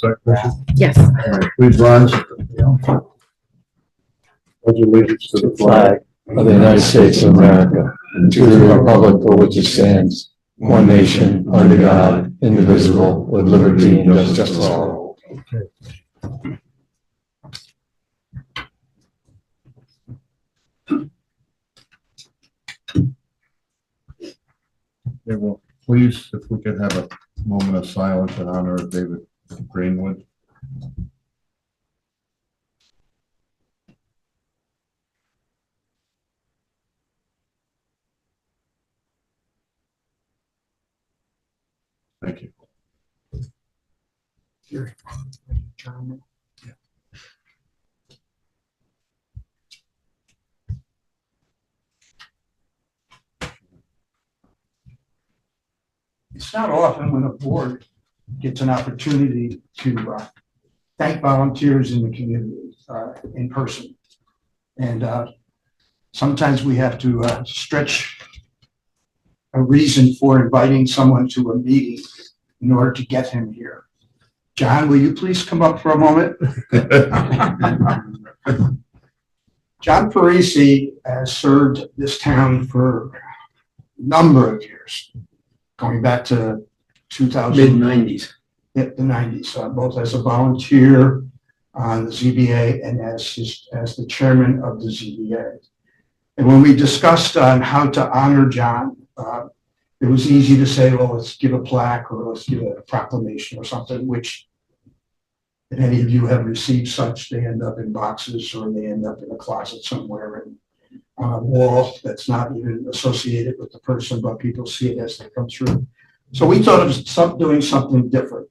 second. Yes. All right, please rise. Pledge allegiance to the flag of the United States of America, and to the republic for which it stands, one nation, under God, indivisible, with liberty and justice for all. Okay, well, please, if we could have a moment of silence in honor of David Greenwood. Thank you. It's not often when a board gets an opportunity to thank volunteers in the community in person. And sometimes we have to stretch a reason for inviting someone to a meeting in order to get him here. John, will you please come up for a moment? John Parisi has served this town for a number of years, going back to 2000. Mid-90s. The 90s, both as a volunteer on the ZBA and as the chairman of the ZBA. And when we discussed on how to honor John, it was easy to say, well, let's give a plaque or let's give a proclamation or something, which if any of you have received such, they end up in boxes or they end up in a closet somewhere and on a wall that's not even associated with the person, but people see it as they come through. So we thought of doing something different.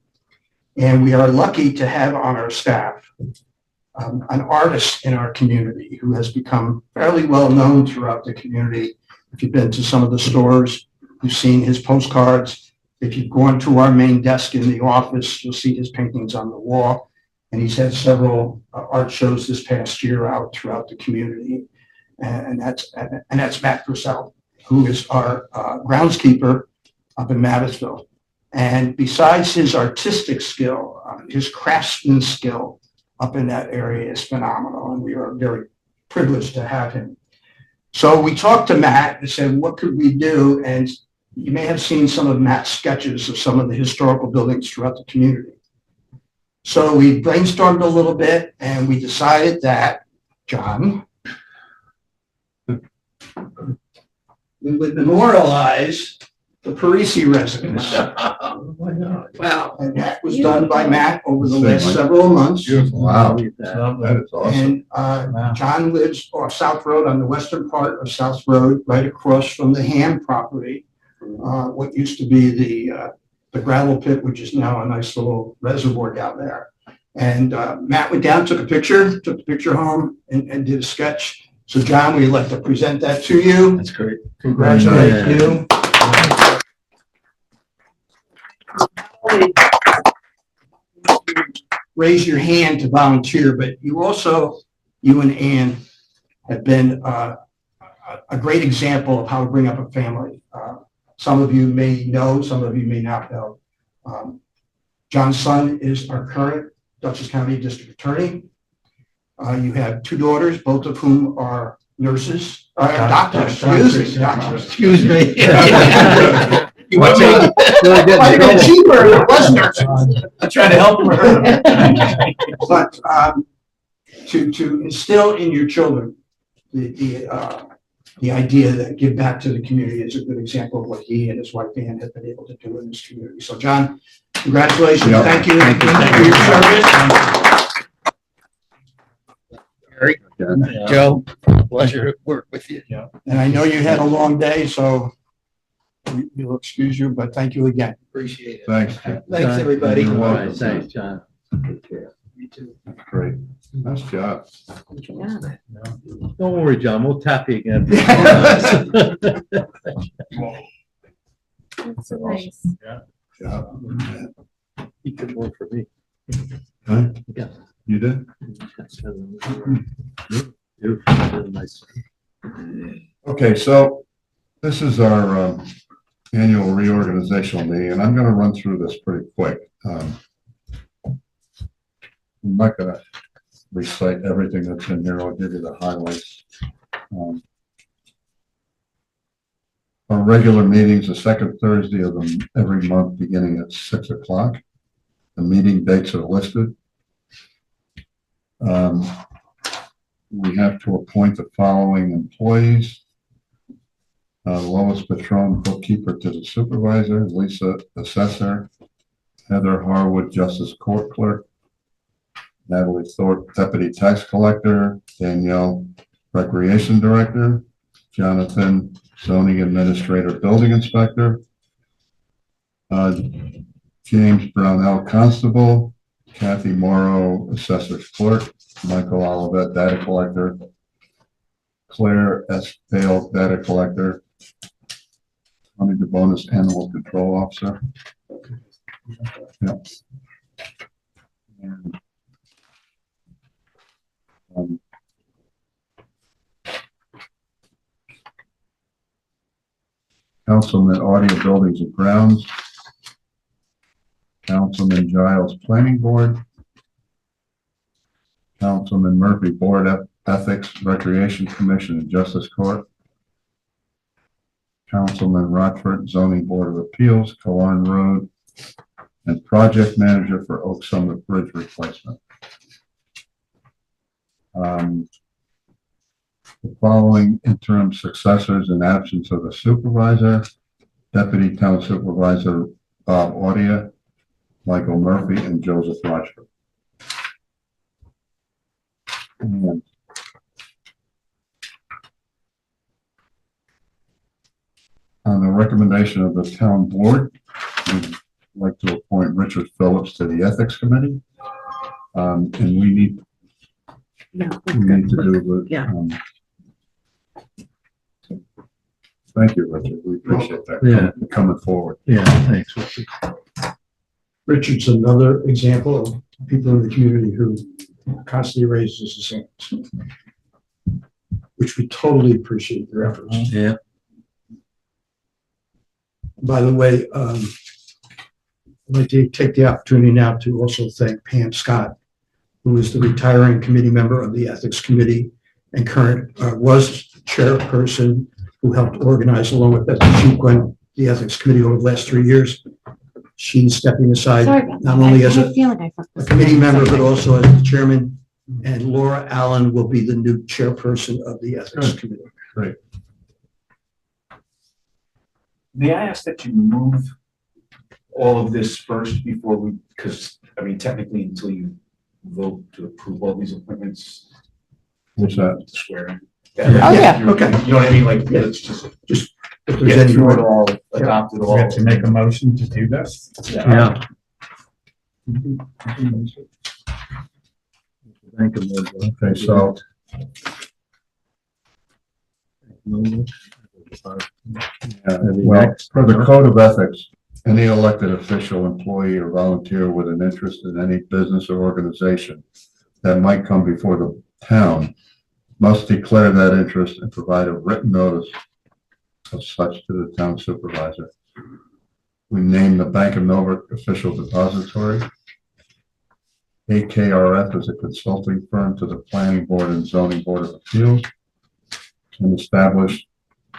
And we are lucky to have on our staff an artist in our community who has become fairly well known throughout the community. If you've been to some of the stores, you've seen his postcards. If you've gone to our main desk in the office, you'll see his paintings on the wall. And he's had several art shows this past year out throughout the community. And that's Matt Purcell, who is our groundskeeper up in Mattisville. And besides his artistic skill, his craftsman skill up in that area is phenomenal. And we are very privileged to have him. So we talked to Matt and said, what could we do? And you may have seen some of Matt's sketches of some of the historical buildings throughout the community. So we brainstormed a little bit and we decided that, John, we would memorialize the Parisi residence. Wow. And that was done by Matt over the last several months. Wow, that is awesome. And John lives off South Road on the western part of South Road, right across from the Ham property. What used to be the gravel pit, which is now a nice little reservoir down there. And Matt went down, took the picture home and did a sketch. So John, we'd like to present that to you. That's great. Congratulate you. Raise your hand to volunteer, but you and Ann have been a great example of how to bring up a family. Some of you may know, some of you may not know. John's son is our current Dutchess County District Attorney. You have two daughters, both of whom are nurses, doctors, excuse me. You want to make it might have been cheaper if it was nurses. I'm trying to help her. But to instill in your children the idea that give back to the community is a good example of what he and his wife Ann have been able to do in this community. So John, congratulations. Yep. Thank you. Thank you for your service. Joe, pleasure to work with you. And I know you had a long day, so we'll excuse you, but thank you again. Appreciate it. Thanks. Thanks, everybody. You're welcome. Thanks, John. You too. Great. Nice job. Don't worry, John, we'll tap you again. That's so nice. Job. He could work for me. Huh? Yeah. You did? Nice. Okay, so this is our annual reorganizational meeting, and I'm going to run through this pretty quick. I'm not gonna recite everything that's in here. I'll give you the highlights. Our regular meetings, the second Thursday of every month, beginning at 6 o'clock. The meeting dates are listed. We have to appoint the following employees. Lois Patron, bookkeeper to the supervisor, Lisa, assessor, Heather Harwood, justice court clerk, Natalie Thorpe, deputy tax collector, Danielle, recreation director, Jonathan, zoning administrator, building inspector, James Brownell, constable, Kathy Morrow, assessor's clerk, Michael Olivet, data collector, Claire S. Dale, data collector, Tony DeBonis, animal control officer. Yep. And, Councilman Audio Buildings and Grounds, Councilman Giles Planning Board, Councilman Murphy Board Ethics, Recreation Commission and Justice Court, Councilman Rochford Zoning Board of Appeals, Colan Road, and Project Manager for Oak Summit Bridge Replacement. The following interim successors in absence of the supervisor: Deputy Town Supervisor Bob Audia, Michael Murphy, and Joseph Rochford. And on the recommendation of the town board, we'd like to appoint Richard Phillips to the Ethics Committee. And we need to do with, Yeah. Thank you, Richard. We appreciate that. Yeah. Coming forward. Yeah, thanks. Richard's another example of people in the community who constantly raises his hands, which we totally appreciate their efforts. Yeah. By the way, I'd like to take the opportunity now to also thank Pam Scott, who is the retiring committee member of the Ethics Committee and current was chairperson, who helped organize along with Betsy Chuquin, the Ethics Committee over the last 3 years. She's stepping aside Sorry about not that. only I as had a feeling I fucked this committee up. member, but also as the chairman. And Laura Allen will be the new chairperson of the Ethics Committee. Great. May I ask that you move all of this first before we, because, I mean, technically until you vote to approve all these appointments, What's that? swear in. Oh, yeah. Okay. You know what I mean? Like, let's just If there's get any through it more, all, adopt it all. We have to make a motion to do this? Yeah. Okay, so well, for the code of ethics, any elected official, employee, or volunteer with an interest in any business or organization that might come before the town must declare that interest and provide a written notice of such to the town supervisor. We name the Bank of Millbrook Official Depository. AKRF is a consulting firm to the Planning Board and Zoning Board of Appeals, and establish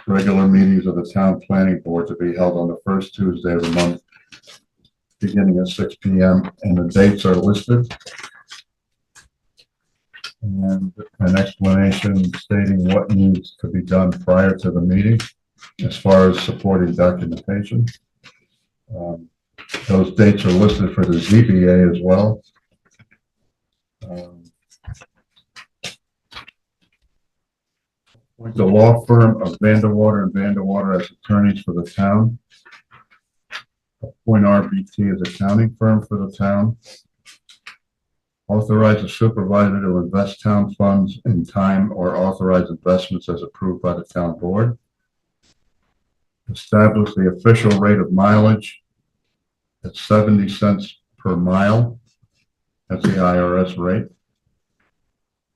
regular meetings of the Town Planning Board to be held on the first Tuesday of the month, beginning at 6 p.m., and the dates are listed. And an explanation stating what needs to be done prior to the meeting as far as supporting documentation. Those dates are listed for the ZBA as well. The law firm of Vanderwater and Vanderwater as attorneys for the town. Appoint RBT as accounting firm for the town. Authorize the supervisor to invest town funds in time or authorize investments as approved by the town board. Establish the official rate of mileage at 70 cents per mile. That's the IRS rate.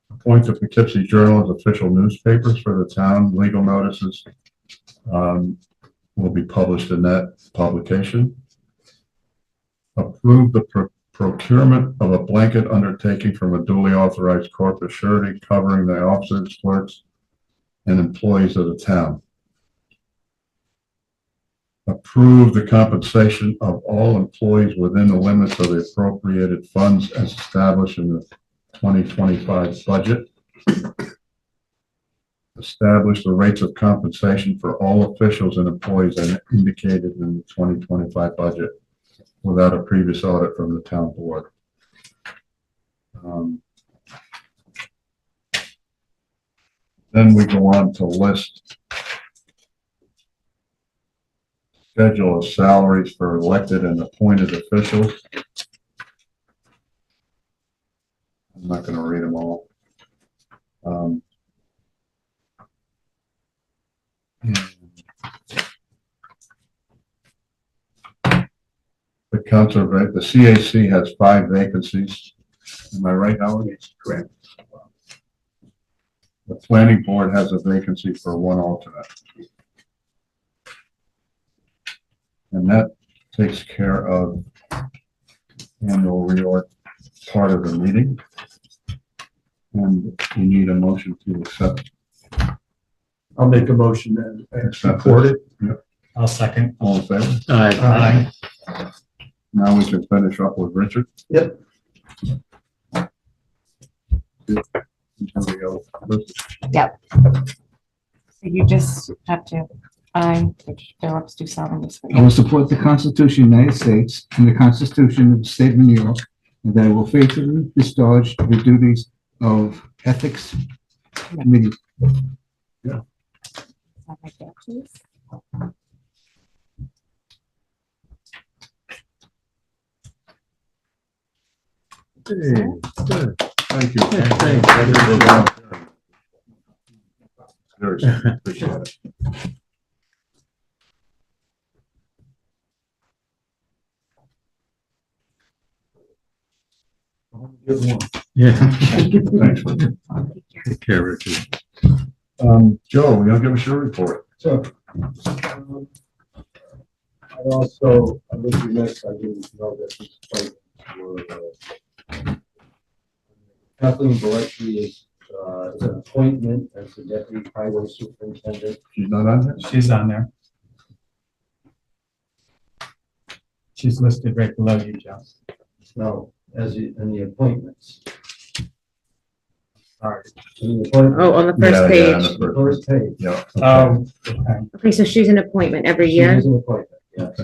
Appoint the Poughkeepsie Journal as official newspapers for the town. Legal notices will be published in that publication. Approve the procurement of a blanket undertaking from a duly authorized corporate surety covering the officers, clerks, and employees of the town. Approve the compensation of all employees within the limits of the appropriated funds as established in the 2025 budget. Establish the rates of compensation for all officials and employees as indicated in the 2025 budget without a previous audit from the town board. Then we go on to list schedule of salaries for elected and appointed officials. I'm not going to read them all. The council, the CAC has 5 vacancies. Am I right, Howard? Yes, correct. The planning board has a vacancy for 1 alternate. And that takes care of annual reorg part of the meeting. And we need a motion to accept. I'll make a motion and Accept support it. I'll second. All in favor? Aye. Now we can finish up with Richard. Yep. You just have to, Richard Phillips, do solemnly swear. I will support the Constitution of the United States and the Constitution of the State of New York, and that I will faithfully discharge the duties of Ethics Committee. Sign right there, please. Thank you. Very appreciate it. Yeah. Thanks. Take care, Richard. Joe, you'll give us your report. So, I also, I was remiss, I didn't know that these appointments were, Kathleen Valesky is an appointment as the deputy highway superintendent. She's not on there? She's on there. She's listed right below you, Joe. No, in the appointments. Sorry. In the appointment, Oh, on the Yeah, first yeah, on page. the the first page. Yeah. Oh, okay. Okay, so she's an appointment every She year? is an appointment, yes.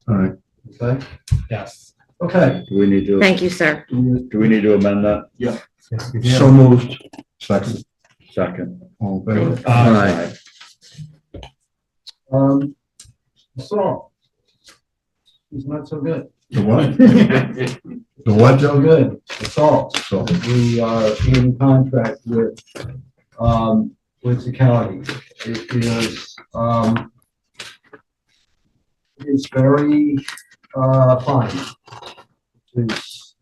All right. Okay, Yes. okay. Do we need to, Thank you, sir. do we need to amend that? Yes, we do. So moved. Second. Second. All in favor? Aye. So, he's not so good. The what? The what, So Joe? good, the salt. So, We are in contract with the county. It is very, fine. It's,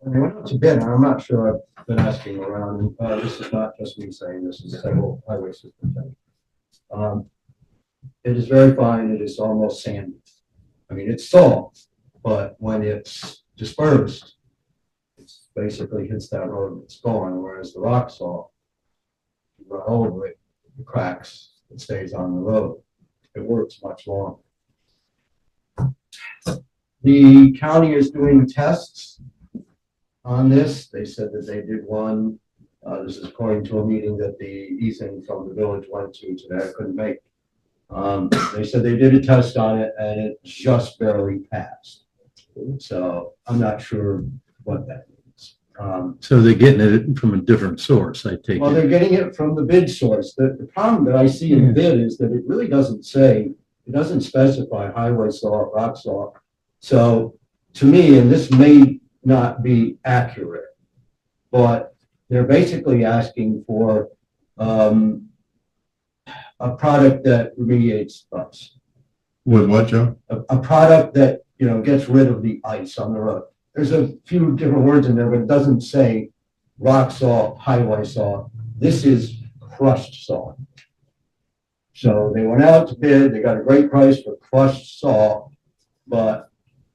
and they went out to bid, and I'm not sure, I've been asking around, this is not just me saying this, is several highway superintendents. It is very fine, it is almost sandy. I mean, it's salt, but when it's dispersed, it's basically hits that road, it's gone, whereas the rock salt, you run over it, it cracks, it stays on the road. It works much longer. The county is doing tests on this. They said that they did one. This is according to a meeting that the Ethan from the village went to today. I couldn't make. They said they did a test on it and it just barely passed. So I'm not sure what that means. So they're getting it from a different source, I take Well, it. they're getting it from the bid source. The problem that I see in the bid is that it really doesn't say, it doesn't specify highway salt, rock salt. So to me, and this may not be accurate, but they're basically asking for a product that remediates us. with what, Joe? A product that, you know, gets rid of the ice on the road. There's a few different words in there, but it doesn't say rock salt, highway salt. This is crushed salt. So they went out to bid, they got a great price for crushed salt, but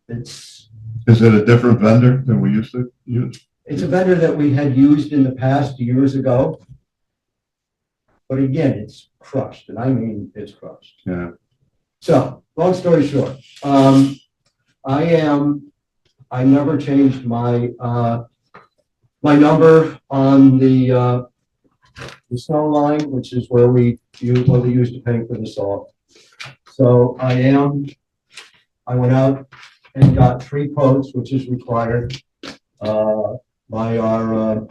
it's Is it a different vendor than we used to use? It's a vendor that we had used in the past years ago. But again, it's crushed, and I mean, it's crushed. Yeah, So, long story short, I never changed my, my number on the snow line, which is where we use to pay for the salt. So I went out and got 3 quotes, which is required, by our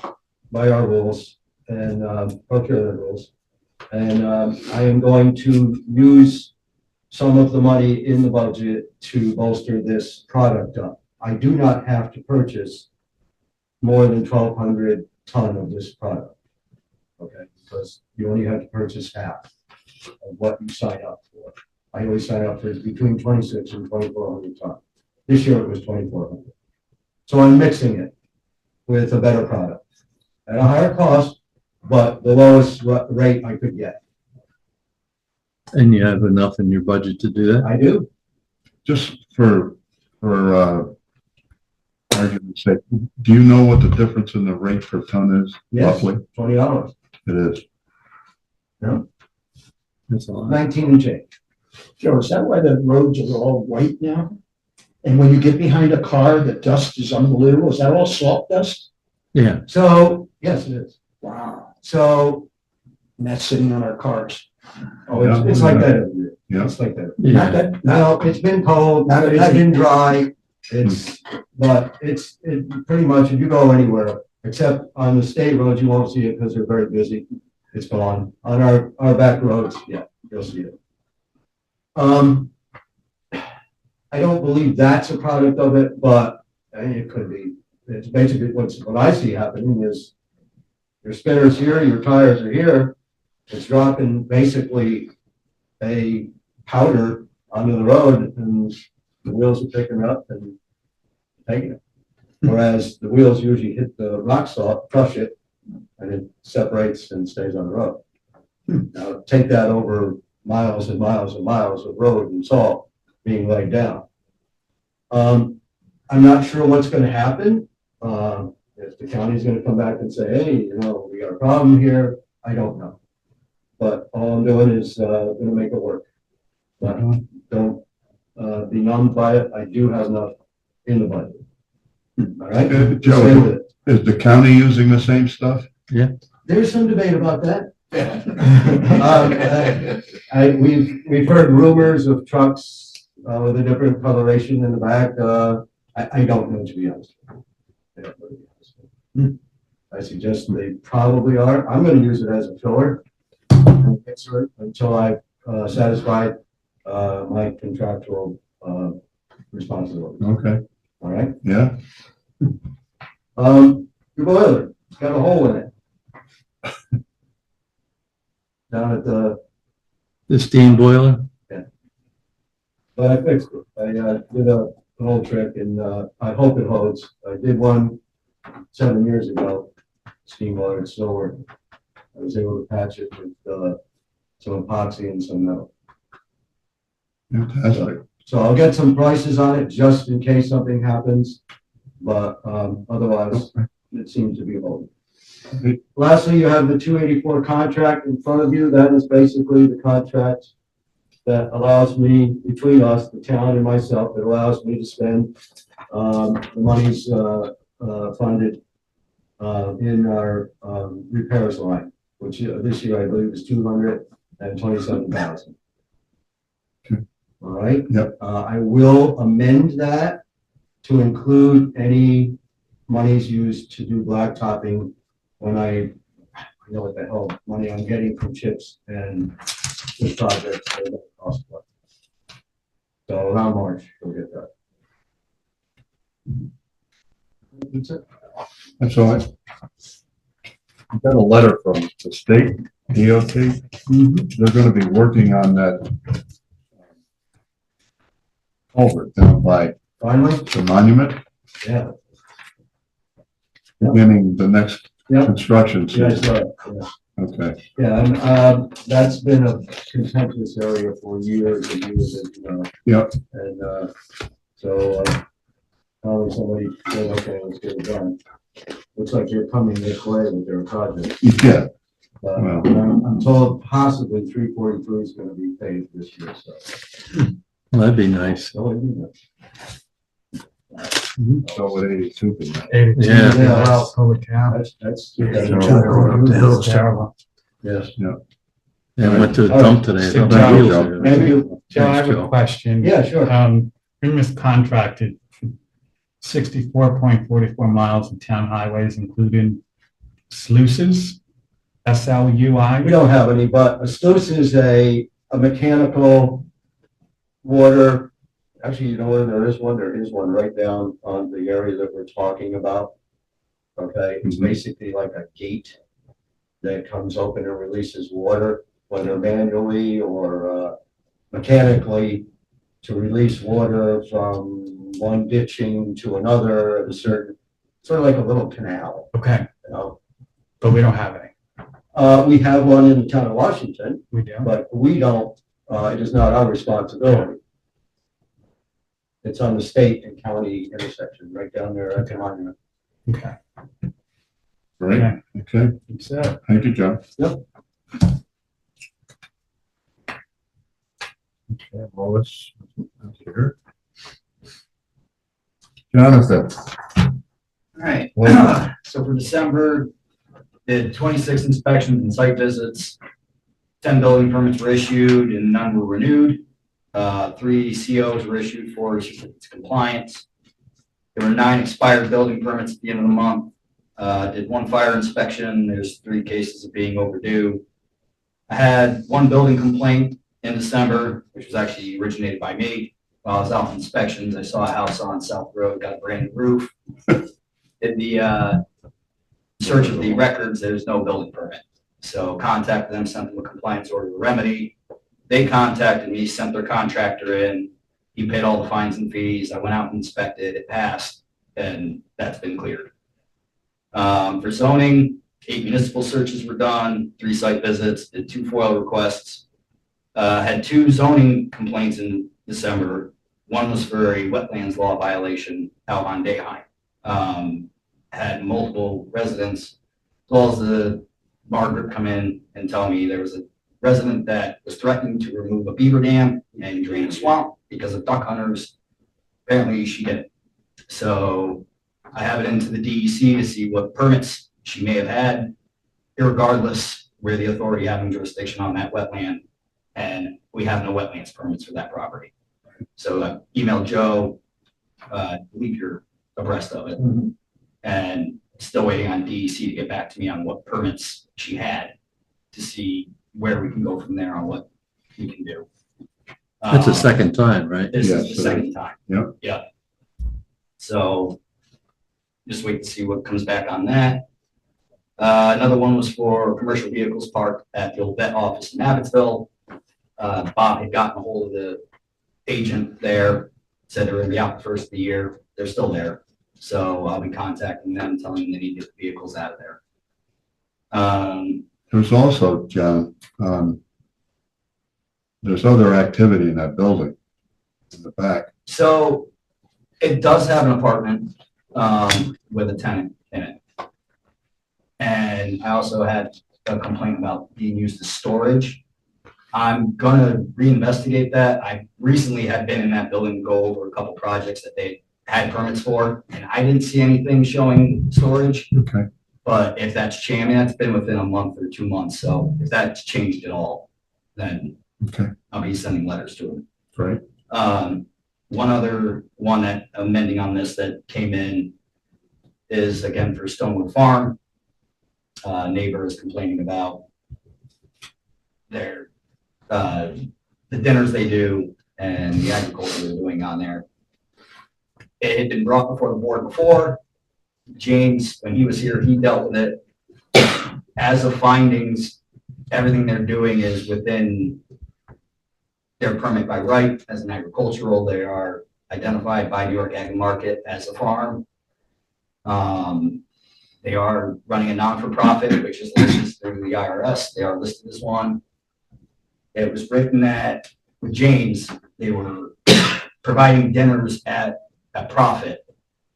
rules and, procurement rules. And, I am going to use some of the money in the budget to bolster this product up. I do not have to purchase more than 1,200 ton of this product. Okay, because you only have to purchase half of what you sign up for. I always sign up for between 26 and 2,400 ton. This year it was 2,400. So I'm mixing it with a better product at a higher cost, but the lowest rate I could get. And you have enough in your budget to do that? I do. just for argument's sake, do you know what the difference in the rate per ton is Yes, roughly? $20. It is. That's all. 19 and change. Joe, is that why the roads are all white now? And when you get behind a car, the dust is unbelievable. Is that all salt dust? Yeah, So, yes, it is. Wow. So, And that's sitting on our cars. oh, it's like that every year. Yeah. It's like that. Not yeah. that, No, it's been cold, Not it's busy. been dry, but it's pretty much, if you go anywhere, except on the state roads, you won't see it because they're very busy. It's gone. On our back roads, yeah, you'll see it. I don't believe that's a product of it, but it could be. It's basically what I see happening is your spinner's here, your tires are here. It's dropping basically a powder onto the road and the wheels are picking it up and taking it. Whereas the wheels usually hit the rock salt, crush it, and it separates and stays on the road. Now, take that over miles and miles and miles of road and salt being laid down. I'm not sure what's gonna happen. If the county's gonna come back and say, hey, we got a problem here, I don't know. But all I'm doing is, gonna make it work. But don't, be numbed by it. I do have enough in the budget. All right? Stay Joe, with it. is the county using the same stuff? There's some debate about that. We've heard rumors of trucks, with a different coloration in the back. I don't know, to be honest. I don't know, to be honest. I suggest they probably are. I'm gonna use it as a filler until I've satisfied my contractual responsibility. Okay, All right? yeah, Your boiler, it's got a hole in it. Down at the, The steam boiler? but I fixed it. I did a whole trick and I hope it holds. I did one 7 years ago, steam boiler, it's still working. I was able to patch it with some epoxy and some metal. fantastic. So I'll get some prices on it just in case something happens, but otherwise it seems to be holding. Lastly, you have the 284 contract in front of you. That is basically the contract that allows me, between us, the town and myself, it allows me to spend the monies funded in our repairs line, which this year I believe is 227,000. All right? Yep. I will amend that to include any monies used to do blacktopping when I know what the hell money I'm getting from CHIPS and this project. So that costs what. So around March, we'll get that. That's it. That's all right. I got a letter from the state DOT. They're gonna be working on that culvert down by Finally, the monument, yeah. beginning the next Yep. construction Yes, season. right. Yeah. Okay, Yeah, and that's been a contentious area for years and years, as you know. Yep. And so Probably somebody said, okay, let's get it done. Looks like they're coming this way with their project. Yeah, But Well. I'm told possibly 343 is gonna be paid this year, so. Well, that'd be nice. So it'd be nice. so would 82 be nice. Yeah. Yeah, well, Holy cow. that's. It's terrible. Yes. And went to a dump today. So, Thank you, Joe. Joe. Thank you. Joe, I have Thanks, a Joe. question. Yeah, sure. We miscontracted 64.44 miles of town highways, including sluices, We SLUI. don't have any, but a sluice is a mechanical water. Actually, you know where there is one right down on the area that we're talking about. Okay, it's Mhm. basically like a gate that comes open and releases water, whether manually or mechanically, to release water from one ditching to another at a certain, sort of like a little canal, Okay, you know? but we don't have any. We have one in the town of Washington, We do. but we don't, it is not our responsibility. It's on the state and county intersection, right down there at the monument. Okay. Right, okay, That's it. thank you, Joe. Yep. Okay, Lois, that's here. Jonathan, All right, Well- so for December, did 26 inspections and site visits. 10 building permits were issued and none were renewed. 3 COs were issued for certificates of compliance. There were 9 expired building permits at the end of the month. Did 1 fire inspection. There's 3 cases of being overdue. I had 1 building complaint in December, which was actually originated by me. While I was out on inspections, I saw a house on South Road, got a brand new roof. Did the search of the records, there's no building permit. So contacted them, sent them a compliance order to remedy. They contacted me, sent their contractor in. He paid all the fines and fees. I went out and inspected, it passed, and that's been cleared. For zoning, 8 municipal searches were done, 3 site visits, did 2 FOIL requests. Had 2 zoning complaints in December. One was for a wetlands law violation out on Dayheim. Had multiple residents, as well as the Margaret come in and tell me there was a resident that was threatening to remove a beaver dam and drain a swamp because of duck hunters. Apparently she did it. So I have it into the DEC to see what permits she may have had, irregardless where the authority having jurisdiction on that wetland. And we have no wetlands permits for that property. So I emailed Joe, I believe you're abreast of it. And still waiting on DEC to get back to me on what permits she had to see where we can go from there on what we can do. That's the second time, right? This Yes, is the it is. second time. Yep. Yeah. So just wait to see what comes back on that. Another one was for commercial vehicles parked at the old vet office in Abbotsville. Bob had gotten a hold of the agent there, said they're gonna be out the first of the year. They're still there. So I'll be contacting them, telling them they need to get the vehicles out of there. there's also, John, there's other activity in that building in the back. So it does have an apartment with a tenant in it. And I also had a complaint about being used as storage. I'm gonna reinvestigate that. I recently had been in that building, to go over a couple projects that they had permits for, and I didn't see anything showing storage. Okay. But if that's changed, I mean, that's been within a month or 2 months, so if that's changed at all, then Okay, I'll be sending letters to them. great. One other one that amending on this that came in is again for Stonewood Farm. Neighbor is complaining about their, the dinners they do and the agriculture they're doing on there. It had been brought before the board before. James, when he was here, he dealt with it. As of findings, everything they're doing is within their permit by right as an agricultural. They are identified by New York Ag Market as a farm. They are running a non-for-profit, which is listed through the IRS. They are listed as one. It was written that with James, they were providing dinners at a profit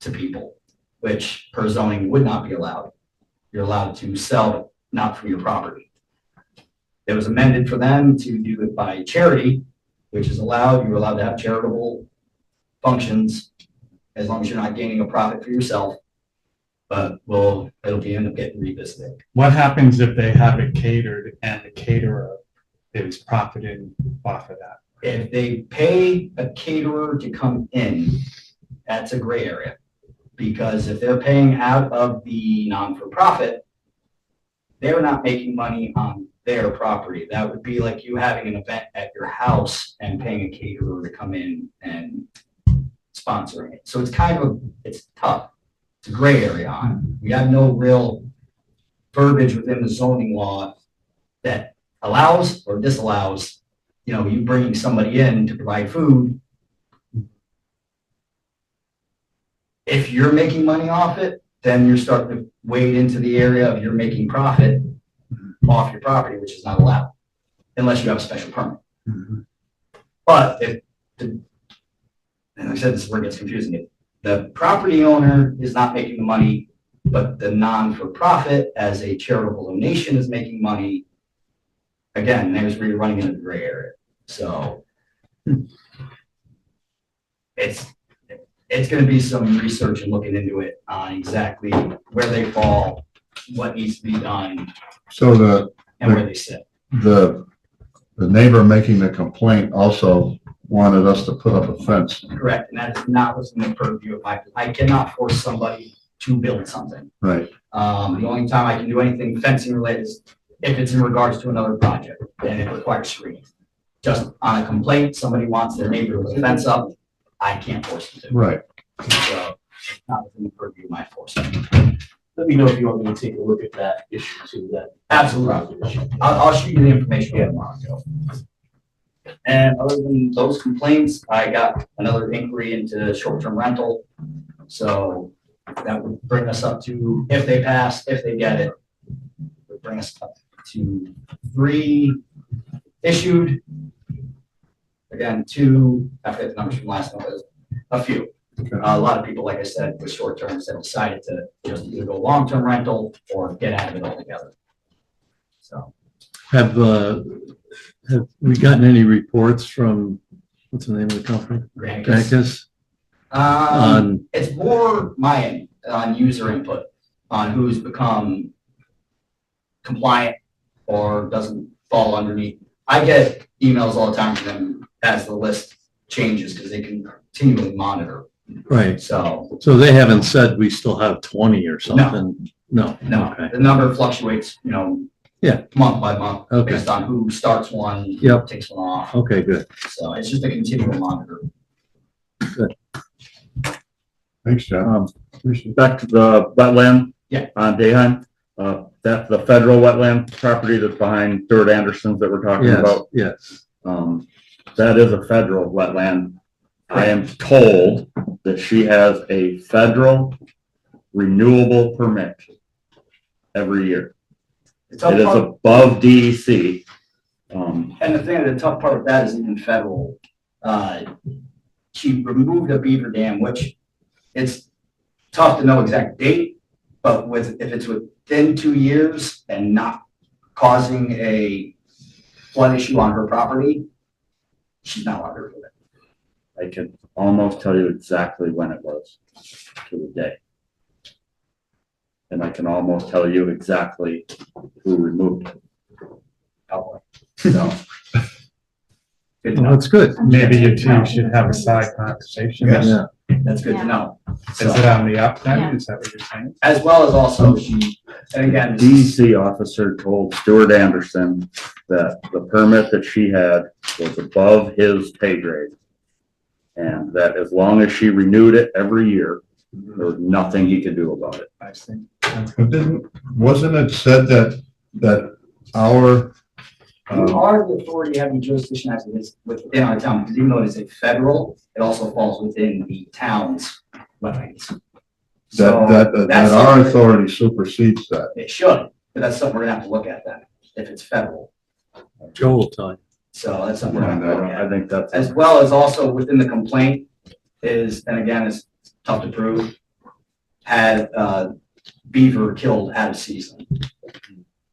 to people, which per zoning would not be allowed. You're allowed to sell, but not from your property. It was amended for them to do it by charity, which is allowed. You're allowed to have charitable functions as long as you're not gaining a profit for yourself. But it'll be end up getting revisited. What happens if they have it catered and the caterer is profiting off of that? If they pay a caterer to come in, that's a gray area. Because if they're paying out of the non-for-profit, they're not making money on their property. That would be like you having an event at your house and paying a caterer to come in and sponsoring it. So it's it's tough. It's a gray area on it. We have no real verbiage within the zoning law that allows or disallows, you bringing somebody in to provide food. If you're making money off it, then you're starting to wade into the area of you're making profit off your property, which is not allowed unless you have a special permit. But and I said this is where it gets confusing. If the property owner is not making the money, but the non-for-profit as a charitable donation is making money, again, there's where you're running into the gray area. So it's going to be some research and looking into it on exactly where they fall, what needs to be done, So and where they sit. the neighbor making the complaint also wanted us to put up a fence. Correct, and that is not within the purview of I cannot force somebody to build something. Right. The only time I can do anything fencing related is if it's in regards to another project and it requires screening. Just on a complaint, somebody wants their neighbor to put a fence up, I can't force them to. Right. So it's not within the purview of my foresight. Let me know if you want me to take a look at that issue too, that. Absolutely. I'll shoot you the information tomorrow. And other than those complaints, I got another inquiry into short-term rental. So that would bring us up to, if they pass, if they get it, would bring us up to 3 issued. Again, 2, I forget the numbers from last one, but a few. A lot of people, like I said, with short terms, have decided to just either go long-term rental or get out of it altogether. So. Have we gotten any reports from, what's the name of the company? Granicus. On, It's more my end on user input on who's become compliant or doesn't fall underneath. I get emails all the time from them as the list changes because they can continually monitor. right, So so they haven't said we still have 20 or something? No. no, Okay. the number fluctuates, Yeah. month by month Okay. based on who starts one, Yep. takes one off. Okay, good. So it's just a continual monitor. Thanks, John. Back to the wetland. Yeah. On Dayheim, that's the federal wetland property that's behind Stuart Anderson's that we're talking Yes, about. yes. That is a federal wetland. I am told that she has a federal renewable permit every year. It's It is above DEC. And the thing, the tough part of that is even federal. She removed a beaver dam, which it's tough to know exact date, but if it's within 2 years and not causing a flood issue on her property, she's not allowed to remove it. I can almost tell you exactly when it was to the day. And I can almost tell you exactly who removed it. Oh, So, good to Well, know. that's good. Maybe you two should have a side conversation. Yes. Yeah. That's good to know. Is it on the up then? Is that what you're saying? As well as also and again, DEC officer told Stuart Anderson that the permit that she had was above his pay grade. And that as long as she renewed it every year, there was nothing he could do about it. I see. But wasn't it said that our, you are the authority having jurisdiction as it is within our town, because even though it is a federal, it also falls within the town's wetlands. So that that's our something- authority supersedes that? It should, but that's something we're gonna have to look at then, if it's federal. Joe will tell you. So that's something we're And gonna have to look I at. think that's. As well as also within the complaint is, and again, it's tough to prove, had beaver killed out of season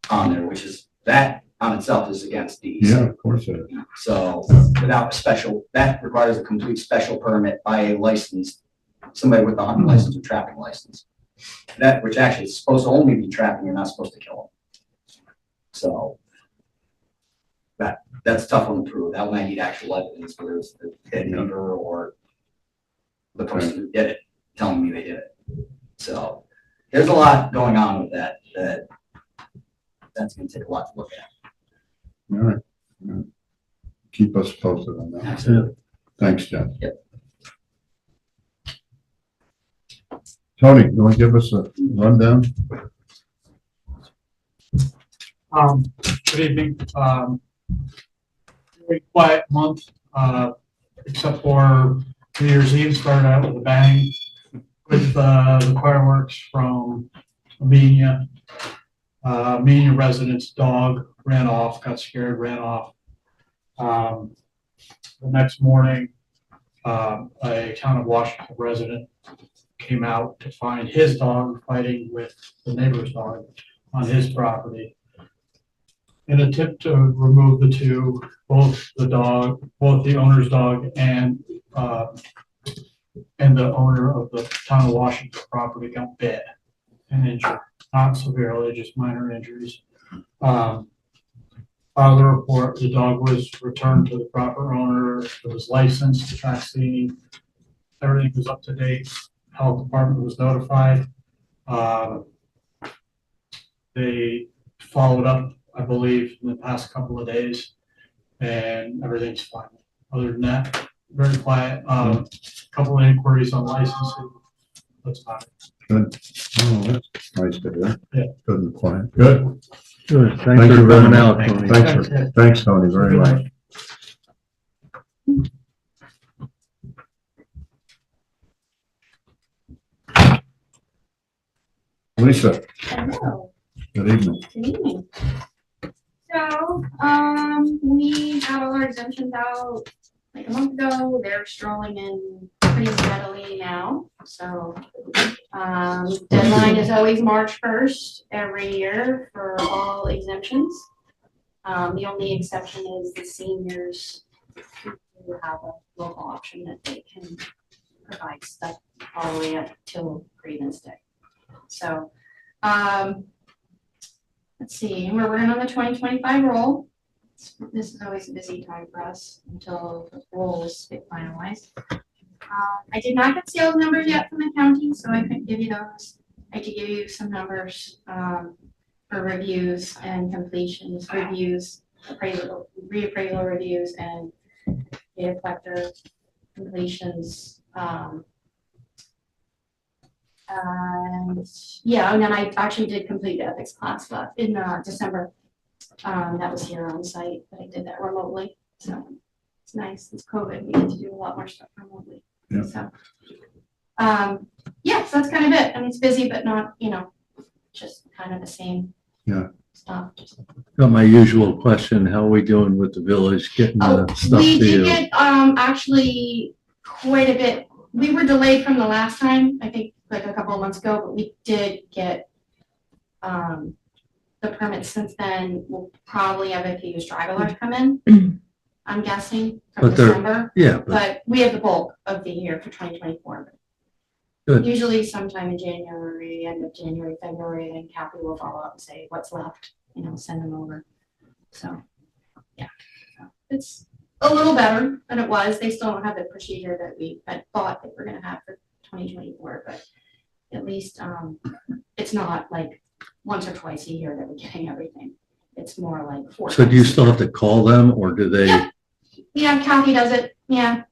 on there, which is, that on itself is against DEC. Yeah, of course it is. So without a special, that requires a complete special permit by a licensed, somebody with a hunting license or trapping license. That, which actually is supposed to only be trapping, you're not supposed to kill them. So that's tough one to prove. That one I need actual evidence, whether it's the dead beaver or the person who did it telling me they did it. So there's a lot going on with that, that's gonna take a lot to look at. All right. All right. Keep us posted on that. Absolutely. Thanks, Jeff. Yep. Tony, you want to give us a rundown? Good evening. Very quiet month, except for New Year's Eve started out with a bang with the fireworks from Amenia. Amenia resident's dog ran off, got scared, ran off. The next morning, a town of Washington resident came out to find his dog fighting with the neighbor's dog on his property. In an attempt to remove the two, both the owner's dog and the owner of the town of Washington property got bit and injured, not severely, just minor injuries. Filed the report, the dog was returned to the proper owner, it was licensed, vaccine, everything was up to date. Health department was notified. They followed up, I believe, in the past couple of days, and everything's fine. Other than that, very quiet. Couple of inquiries on licensing. That's about it. Good. Oh, that's nice to hear. Yeah. Good and quiet. Good. Good. Thank Thanks you for very coming much. out, Tony. Thanks, Tony, very much. Lisa, Hello, good evening. good evening. So, we had all our exemptions out like a month ago. They're strolling in pretty steadily now, so. Deadline is always March 1st every year for all exemptions. The only exception is the seniors who have a local option that they can provide stuff all the way up till grievance day. So, let's see, we're running on the 2025 roll. This is always a busy time for us until the roll is finalized. I did not get sales numbers yet from the county, so I couldn't give you those. I did give you some numbers for reviews and completions, reviews, reappraisal reviews, and data collector completions. And yeah, and then I actually did complete the ethics class in December. That was here on site, but I did that remotely. So it's nice. It's COVID. We get to do a lot more stuff remotely. Yeah. So, yeah, so that's kind of it. I mean, it's busy, but not, just kind of the same stuff. Got my usual question, how are we doing with the village getting the stuff We to did you? get, actually quite a bit. We were delayed from the last time, I think like a couple of months ago, but we did get, the permits since then. We'll probably have a few stragglers come in, I'm guessing, from But they're- December. Yeah, but But we have the bulk of the year for 2024. Good. Usually sometime in January, end of January, February, then Kathy will follow up and say what's left, send them over. So, yeah, so it's a little better than it was. They still don't have the procedure that we had thought that we're gonna have for 2024, but at least it's not like once or twice a year that we're getting everything. It's more like 4 so do you times a still year. have to call them or do they? Yeah, Kathy does it, yeah.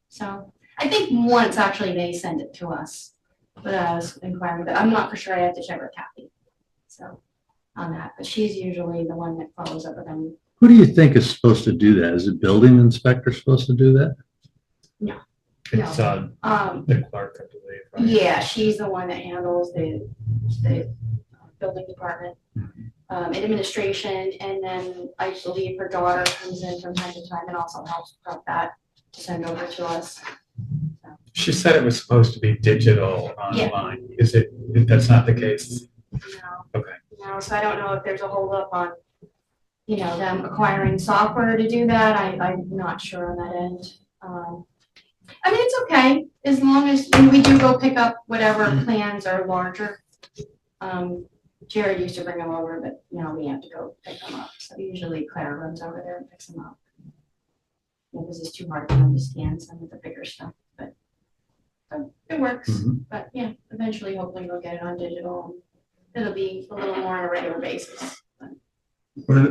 So I think once actually they send it to us, but I was inquiring, but I'm not for sure. I have to check with Kathy. So on that, but she's usually the one that follows up with them. Who do you think is supposed to do that? Is the building inspector supposed to do that? It's the clerk, I believe, right? Yeah, she's the one that handles the building department, administration, and then I believe her daughter comes in from time to time and also helps prep that to send over to us. So, She said it was supposed to be digital Yeah. online. Is it, that's not the case? No. Okay. No, so I don't know if there's a holdup on, them acquiring software to do that. I'm not sure on that end. I mean, it's okay, as long as, and we do go pick up whatever plans are larger. Jared used to bring them over, but now we have to go pick them up. So usually Claire runs over there and picks them up. Because it's too hard for them to scan some of the bigger stuff, but it works. But yeah, eventually, hopefully we'll get it on digital. It'll be a little more on a regular basis. Where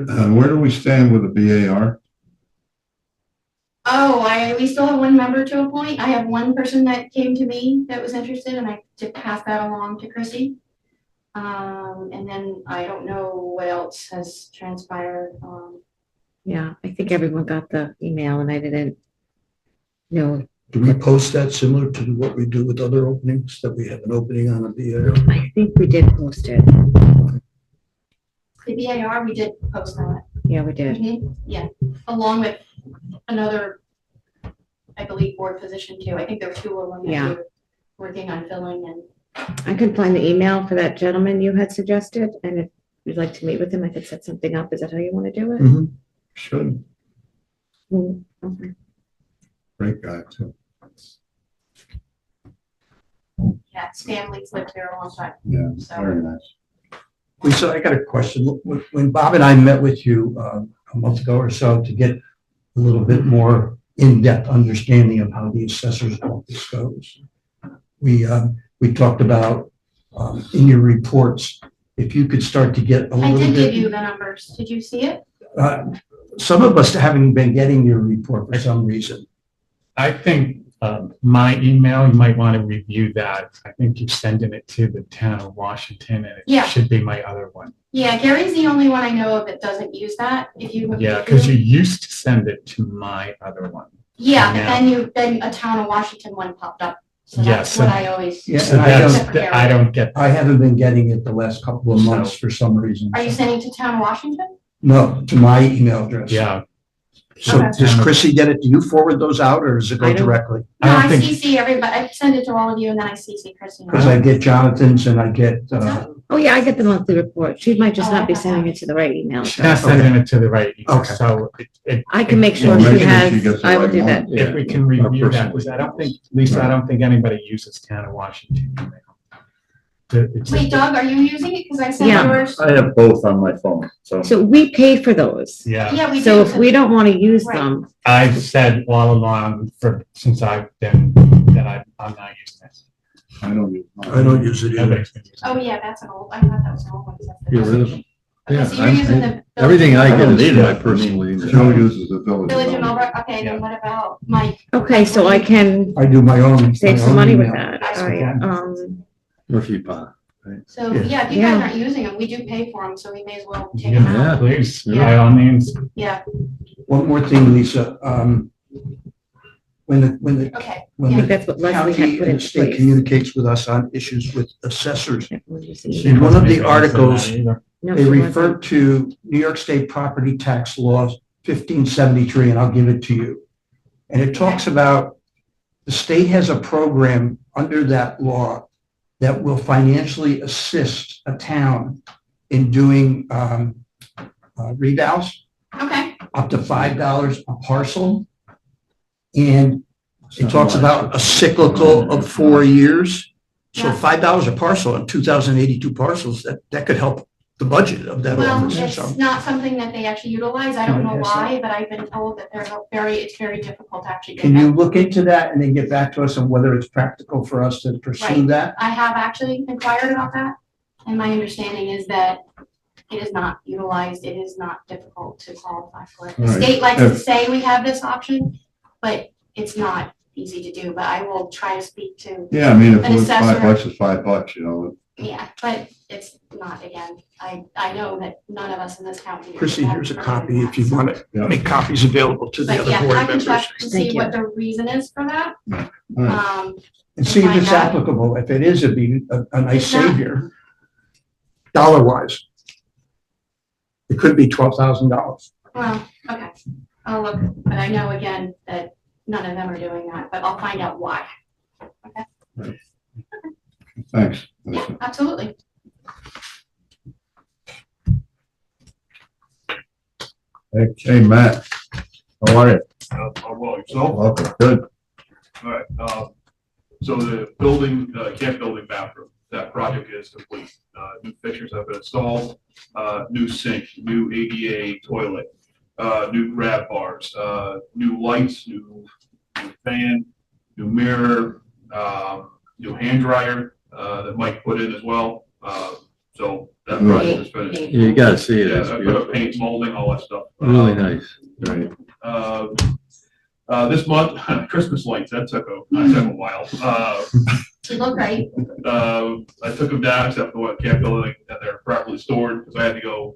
do we stand with the BAR? Oh, we still have one member to appoint. I have one person that came to me that was interested, and I did pass that along to Chrissy. And then I don't know what else has transpired. Yeah, I think everyone got the email and I didn't know. Do we post that similar to what we do with other openings, that we have an opening on a BAR? I think we did post it. The BAR, we did post on it. Yeah, we did. Yeah, along with another, I believe, board position too. I think there were two of them that Yeah. we were working on filling, and I could find the email for that gentleman you had suggested, and if you'd like to meet with him, I could set something up. Is that how you want to do it? Should, Okay. great guy too. yeah, his family's lived here a long time. Yeah, So- very nice. Lisa, I got a question. When Bob and I met with you a month ago or so to get a little bit more in-depth understanding of how the assessor's office goes, we talked about in your reports, if you could start to get a I little did give you bit. the numbers. Did you see it? Some of us haven't been getting your report for some reason. I think my email, you might want to review that. I think you're sending it to the town of Washington and Yeah. it should be my other one. Yeah, Gary's the only one I know of that doesn't use that. If you. Yeah, because you used to send it to my other one. Yeah, but Yeah. then a town of Washington one popped up. So Yeah, that's so- what I always. Yeah, So and I don't get, I haven't been getting it the last couple of months for some reason. Are you sending to town of Washington? No, to my email address. yeah. So Okay. does Chrissy get it? Do you forward those out or does it I go don't- directly? I No, don't I think- CC everybody. I send it to all of you and then I CC Chrissy. Because I get Jonathan's and I get, Oh, yeah, I get the monthly report. She might just Oh, not be I got sending that. it to the right email. She's not sending it to the right email. Okay. So I can make sure Well, make she sure she has, gets the I will right do one. that. if we can review that, because I don't think, Lisa, I don't think anybody uses town of Washington email. It's- Wait, Doug, are you using it? Because I sent Yeah. yours. I have both on my phone, so. So we pay for those. Yeah. Yeah, we do. So if we don't want to use Right. them, I've said all along since I've been, that I'm not using this. I don't use mine. I don't use it either. Nobody's been using Oh, yeah, that's an old, I thought that was an old one. 'cause that's the Get rid of message. them. Okay, Yeah, so you're using the. Everything I I get don't is need my it. personal email. Joe uses the village. Village of email. Millbrook, okay, then what about Mike? okay, so I can I do my own. save my some own money with email. that. Nice. Murphy Pond. So, Yeah. yeah, if you Yeah. guys aren't using them, we do pay for them, so we may as well take them Yeah, out. please, Yeah. by all means. Yeah, One more thing, Lisa, when the, okay. I when think the that's what Leslie had county put and in the state place. communicates with us on issues with assessors, She in one of Maybe the I said that articles, either. No, they she refer wasn't. to New York State Property Tax Law 1573, and I'll give it to you. And it talks about the state has a program under that law that will financially assist a town in doing revals, Okay, up to $5 a parcel. And it talks about a cyclical of 4 years. So Yeah. $5 a parcel and 2,082 parcels, that could help the budget of that well, office. So it's not something that they actually utilize. I don't know Yes. why, but I've been told that it's very difficult to actually get can you that. look into that and then get back to us on whether it's practical for us to pursue Right. that? I have actually inquired about that, and my understanding is that it is not utilized. It is not difficult to qualify for it. The Right. state likes to say we have this option, but it's not easy to do, but I will try to speak to, Yeah, I mean, if An it was assessor. $5, it's $5, you know. yeah, but it's not, again, I know that none of us in this county. Chrissy, have here's a heard of copy if you that, want to Yeah. make copies available to the But other yeah, board I can check members. and Thank see you. what the reason is for that. All right. And see if find it's out. applicable. If it is, it'd be a nice It's not. savior. Dollar wise. It could be $12,000. Well, okay, I'll look, but I know again that none of them are doing that, but I'll find out why. Thanks. Absolutely. Hey, Matt. How are you? Well, yourself? Welcome. Good. All right, so the building, camp building bathroom, that project is complete. New fixtures have been installed, new sink, new ADA toilet, new grab bars, new lights, new fan, new mirror, new hand dryer, that Mike put in as well. So that project is finished. Yeah, you gotta see it. Yeah, It's I put beautiful. up paint, molding, all that stuff. Really nice. Great. This month, Christmas lights, that took a while. You look right. I took them down except for what camp building and they're properly stored because I had to go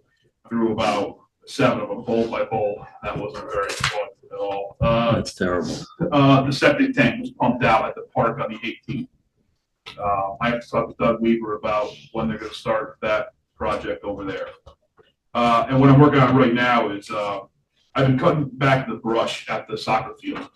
through about 7 of them pole by pole. That wasn't very fun at all. That's terrible. The septic tank was pumped out at the park on the 18th. I have to talk to Doug Weaver about when they're gonna start that project over there. And what I'm working on right now is, I've been cutting back the brush at the soccer field.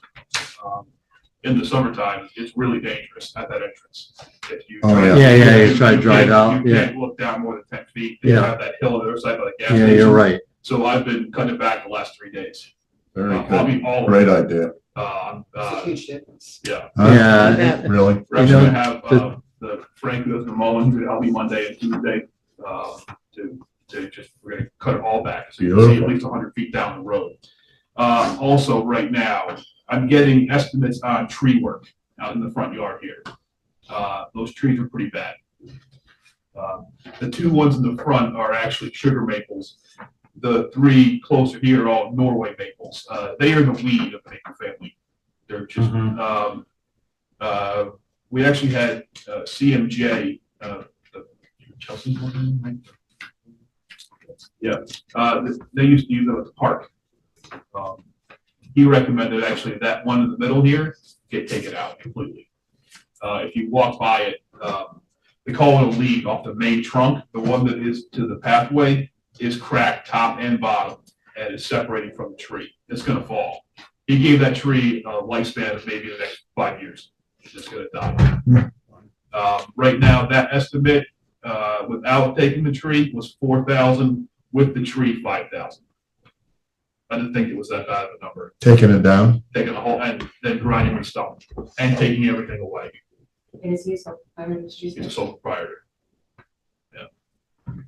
In the summertime, it's really dangerous at that entrance. If you Oh, yeah. You try to dry it out, You yeah. can't look down more than 10 feet. They Yeah. have that hill on the other side of the gas Yeah, station. you're right. So I've been cutting it back the last 3 days. Very I mean, good. all of Great it. idea. Huge difference. Yeah. Huh? Yeah, Really? We're actually You know, gonna have, the Frank goes to Mullins, it'll be Monday and Tuesday, to just, we're gonna cut it all back. So you can see at Beautiful. least 100 feet down the road. Also, right now, I'm getting estimates on tree work out in the front yard here. Those trees are pretty bad. The 2 ones in the front are actually sugar maples. The 3 closer here are all Norway maples. They are the weed of the maple family. They're just, we actually had CMJ, Chelsea's one, right? Yeah, they used to use them at the park. He recommended actually that one in the middle here get taken out completely. If you walk by it, they call it a lead off the main trunk. The one that is to the pathway is cracked top and bottom and is separating from the tree. It's gonna fall. He gave that tree a lifespan of maybe the next 5 years. It's just gonna die. Right now, that estimate, without taking the tree was 4,000, with the tree 5,000. I didn't think it was that bad of a number. Taking it down? Taking the whole, and then grinding the stump and taking everything away. And is he He's a sole proprietor. Yeah. And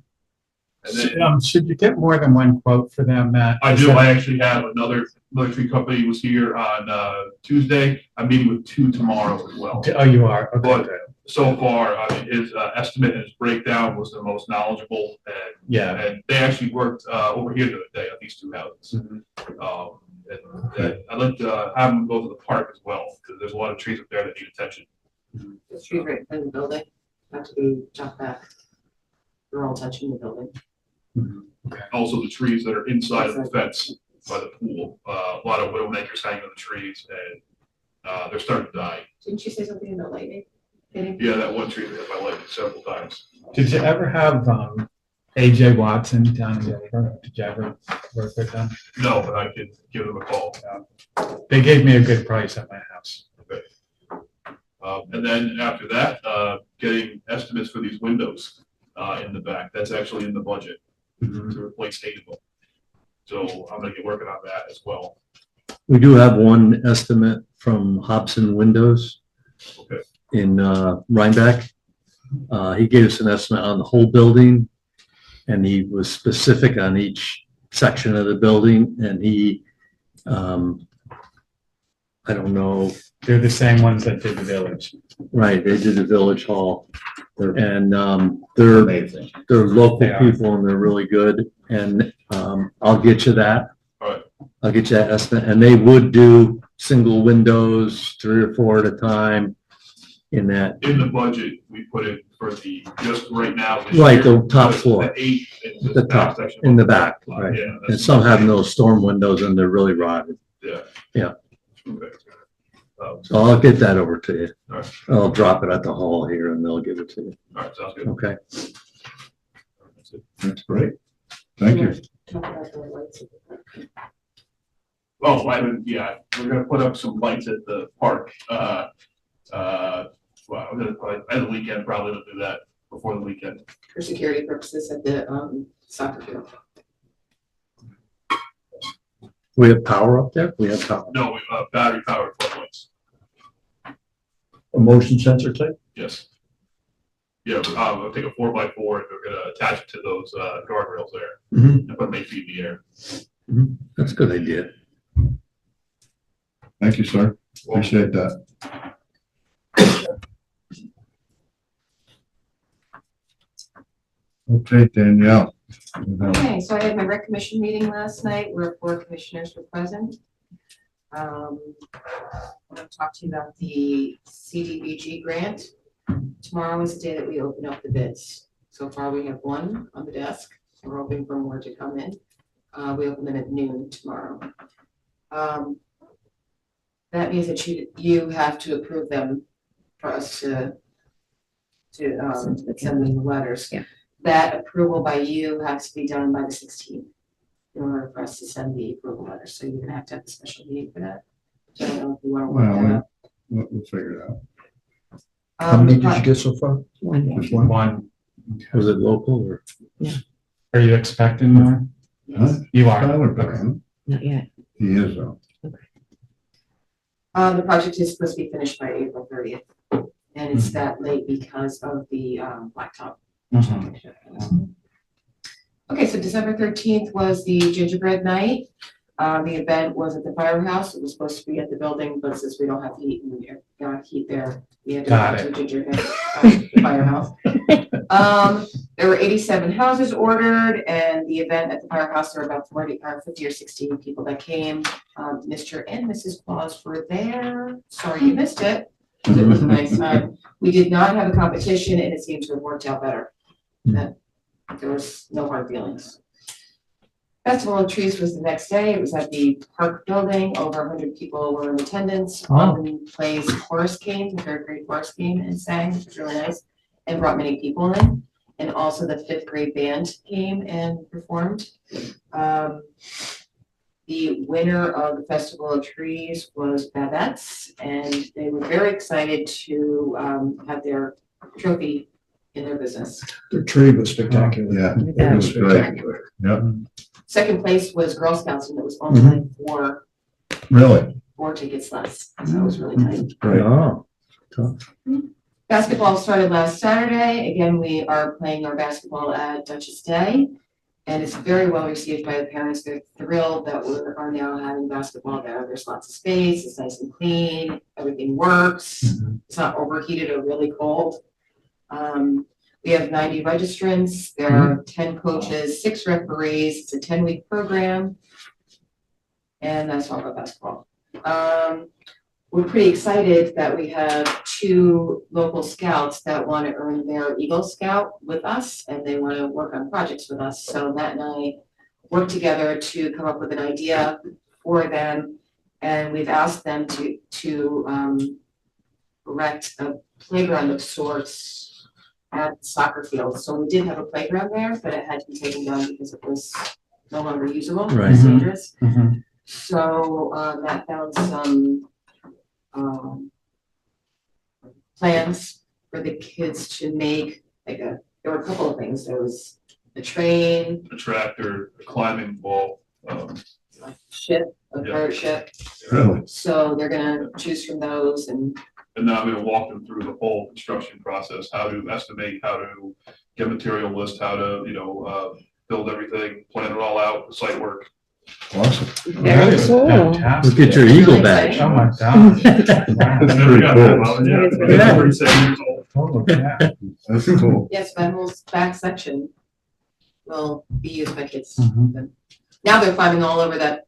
then, Should you get more than one quote for them, Matt? I do, I actually have another tree company was here on, Tuesday. I'm meeting with 2 tomorrow as well. Oh, you are? Okay, But good. so far, I mean, his estimate and his breakdown was the most knowledgeable and Yeah. and they actually worked over here the other day on these 2 houses. And I'd like to have them go to the park as well, because there's a lot of trees up there that need attention. The tree right in the building, not to be chopped back. They're all touching the building. Also, the trees that are inside of the fence by the pool, a lot of widowmakers hang on the trees and they're starting to die. Didn't you say something about lightning? hitting? Yeah, that one tree that hit my leg several times. Did you ever have, AJ Watson down in Denver? Did you ever work with them? No, but I could give them a call. They gave me a good price at my house. Okay. And then after that, getting estimates for these windows in the back. That's actually in the budget to replace 8 of them. So I'm gonna get working on that as well. We do have one estimate from Hobson Windows Okay. in Rhinebeck. He gave us an estimate on the whole building, and he was specific on each section of the building, and he, I don't know, They're the same ones that did the village. right, they did the village hall. And they're Amazing. they're local They are. people and they're really good, and I'll get you that. All right. I'll get you that estimate, and they would do single windows, 3 or 4 at a time in that. In the budget, we put it for the, just right now. this Right, year, the top floor. The 8 in The back top, section. in the back, right. Yeah. And that's- some have those storm windows and they're really rotted. Yeah. Yeah. Okay. So I'll get that over to you. All right. I'll drop it at the hall here and they'll give it to you. All right, sounds good. Okay. That's it. That's great. Thank you. Talk about the lights. Oh, I would, yeah, we're gonna put up some lights at the park. Well, I'm gonna probably, at the weekend, probably will do that before the weekend. For security purposes at the, soccer field. We have power up there? We have power. No, battery powered floodlights, A motion sensor type? yes. Yeah, I'll take a 4x4 and we're gonna attach it to those, guardrails there Mhm. and put them 8 feet in the air. That's a good idea. Thank you, sir. Appreciate that. Okay, Danielle. Okay, so I had my rec commission meeting last night where 4 commissioners were present. I'm gonna talk to you about the CDBG grant. Tomorrow is the day that we open up the bids. So far, we have 1 on the desk. We're hoping for more to come in. We open them at noon tomorrow. That means that you have to approve them for us to send them the letters. Yeah. That approval by you has to be done by the 16th in order for us to send the approval letter. So you're gonna have to have a special meeting for that. So I don't know if you want to work that Well, out. we'll figure it out. How many did you But- get so far? Just one. One. Was it local or? Are you expecting more? Huh? You are. Tyler Brown. Not yet. He is though. The project is supposed to be finished by April 30th. And it's that late because of the blacktop. Okay, so December 13th was the gingerbread night. The event was at the firehouse. It was supposed to be at the building, but since we don't have heat and heat there, we had to Got go to gingerbread firehouse. There were 87 houses ordered, and the event at the firehouse, there were about 50 or 60 people that came. Mr. and Mrs. Claus were there. Sorry you missed it. It was a nice time. We did not have a competition, and it seemed to have worked out better. That there was no hard feelings. Festival of Trees was the next day. It was at the park building. Over 100 people were in attendance. Alden Plays chorus came, the 3rd grade chorus came and sang, which was really nice, and brought many people in. And also the 5th grade band came and performed. The winner of the Festival of Trees was Babettes, and they were very excited to have their trophy in their business. The tree was spectacular. Yeah, Yeah. it was great. Yep, Second place was Girl Scouts, and it was only like really. 4 tickets less. So it was really nice. Great. Oh. Basketball started last Saturday. Again, we are playing our basketball at Dutchess Day. And it's very well received by the parents. They're thrilled that we are now having basketball there. There's lots of space. It's nice and clean. Everything works. It's not overheated or really cold. We have 90 registrants. There are 10 coaches, 6 referees. It's a 10-week program. And that's all about basketball. We're pretty excited that we have 2 local scouts that want to earn their Eagle Scout with us, and they want to work on projects with us. So Matt and I worked together to come up with an idea for them, and we've asked them to erect a playground of sorts at the soccer field. So we did have a playground there, but it had to be taken down because it was no longer usable. It was dangerous. So Matt found some plans for the kids to make, there were a couple of things. There was a train, A tractor, a climbing wall, ship, a bird ship. Really? So they're gonna choose from those and and then I'm gonna walk them through the whole construction process, how to estimate, how to get material list, how to, build everything, plan it all out, the site work. Awesome. Very cool. Look at your Eagle badge. Oh my gosh. That's pretty cool. Yeah, I'm 37 years old. Oh, yeah. That's cool. yes, that whole back section will be used by kids. Mhm. Now they're climbing all over that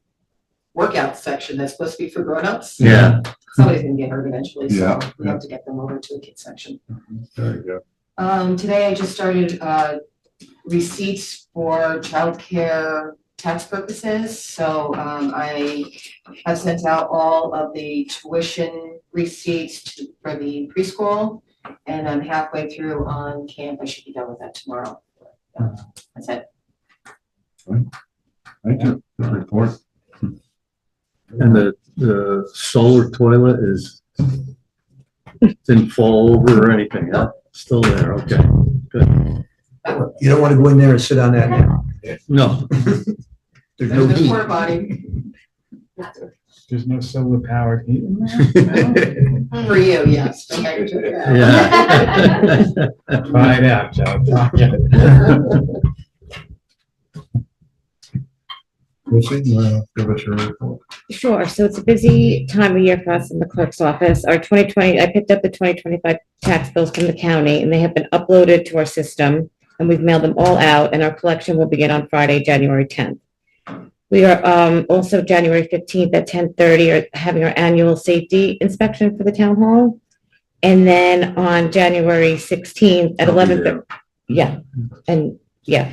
workout section that's supposed to be for grown-ups. Yeah. Somebody's gonna get hurt eventually, so Yeah, we have to get them over to a kid section. There you go. Today I just started, receipts for childcare tax purposes. So, I have sent out all of the tuition receipts for the preschool. And I'm halfway through on camp. I should be done with that tomorrow. That's it. Thank you. Good report. And the solar toilet is Didn't fall over or anything, huh? Still there, okay, good. You don't want to go in there and sit on that now. No, There's no There's heat. porta potty. There's no solar powered heat in there? For you, yes. Don't make it too bad. yeah. Try it out, Joe. Lucy, you wanna give us your report? Sure, so it's a busy time of year for us in the clerk's office. Our 2020, I picked up the 2025 tax bills from the county, and they have been uploaded to our system, and we've mailed them all out, and our collection will begin on Friday, January 10th. We are also January 15th at 10:30 are having our annual safety inspection for the town hall. And then on January 16th at I'll be 11:30. Yeah, and yeah,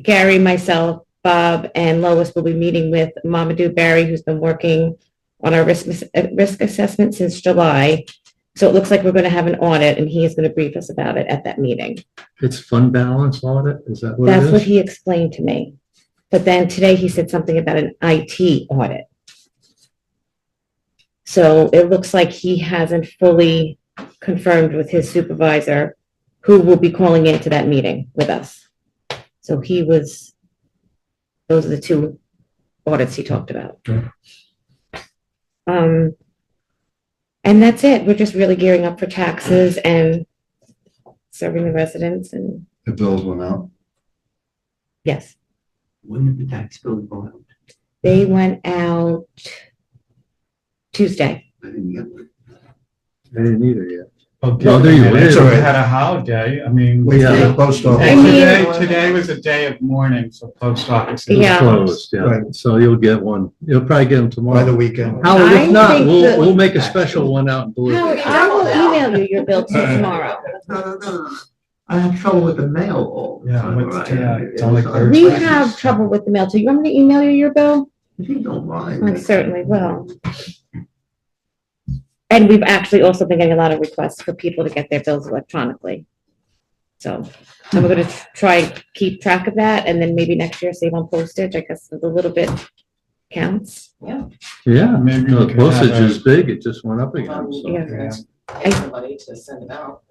Gary, myself, Bob, and Lois will be meeting with Mamadou Barry, who's been working on our risk assessment since July. So it looks like we're going to have an audit, and he is going to brief us about it at that meeting. It's fund balance audit, is that what it That's what is? he explained to me. But then today he said something about an IT audit. So it looks like he hasn't fully confirmed with his supervisor, who will be calling into that meeting with us. So those are the two audits he talked about. And that's it. We're just really gearing up for taxes and serving the residents, and The bills went out. yes, When did the tax bill go out? they went out Tuesday. I didn't get it. I didn't either yet. Oh, No, there you good. is. We had a holiday, I mean. Wait for Yeah. the post office. I And mean- today was a day of mourning, so post office. is Yeah. Closed, yeah. Right. So you'll get one. You'll probably get them By the tomorrow. weekend. Howard, I if not, think that- we'll make a special one out and deliver Howard, it. I will email you your bill tomorrow. No. I have trouble with the mail all the Yeah, time. what's- right? yeah, it's only It's Thursday. We have trouble with the mail too. You want me to email you your bill? If you don't mind. I certainly will. And we've actually also been getting a lot of requests for people to get their bills electronically. So I'm going to try and keep track of that, and then maybe next year save on postage. I guess a little bit counts. Yeah, Maybe no, we the could have postage a- is big. It just went up again. So. Yeah. Pay somebody to send it out.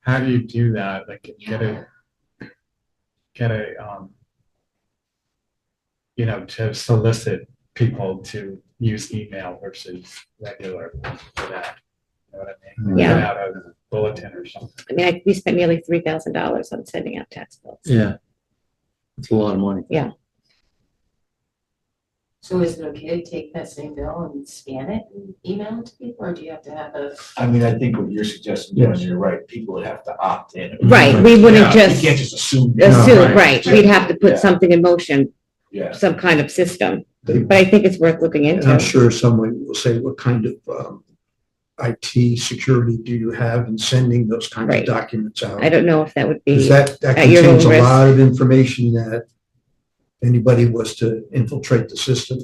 How do you do that? Like, get a, to solicit people to use email versus regular for that. You know what I mean? Yeah. Put out a bulletin or something. I mean, we spent nearly $3,000 on sending out tax bills. Yeah. It's a lot of money. So is it okay to take that same bill and scan it and email it to people, or do you have to have a? I mean, I think what you're suggesting, Yes. you're right, people would have to opt in. Right, we wouldn't Yeah, just You can't just assume. assume, right, we'd have to Yeah. put something in motion, Yeah. some kind of system. But I think it's worth looking And I'm into. sure someone will say, what kind of IT security do you have in sending those kind of Right. documents out? I don't know if that would Because be, that at your contains own a risk. lot of information that anybody was to infiltrate the system,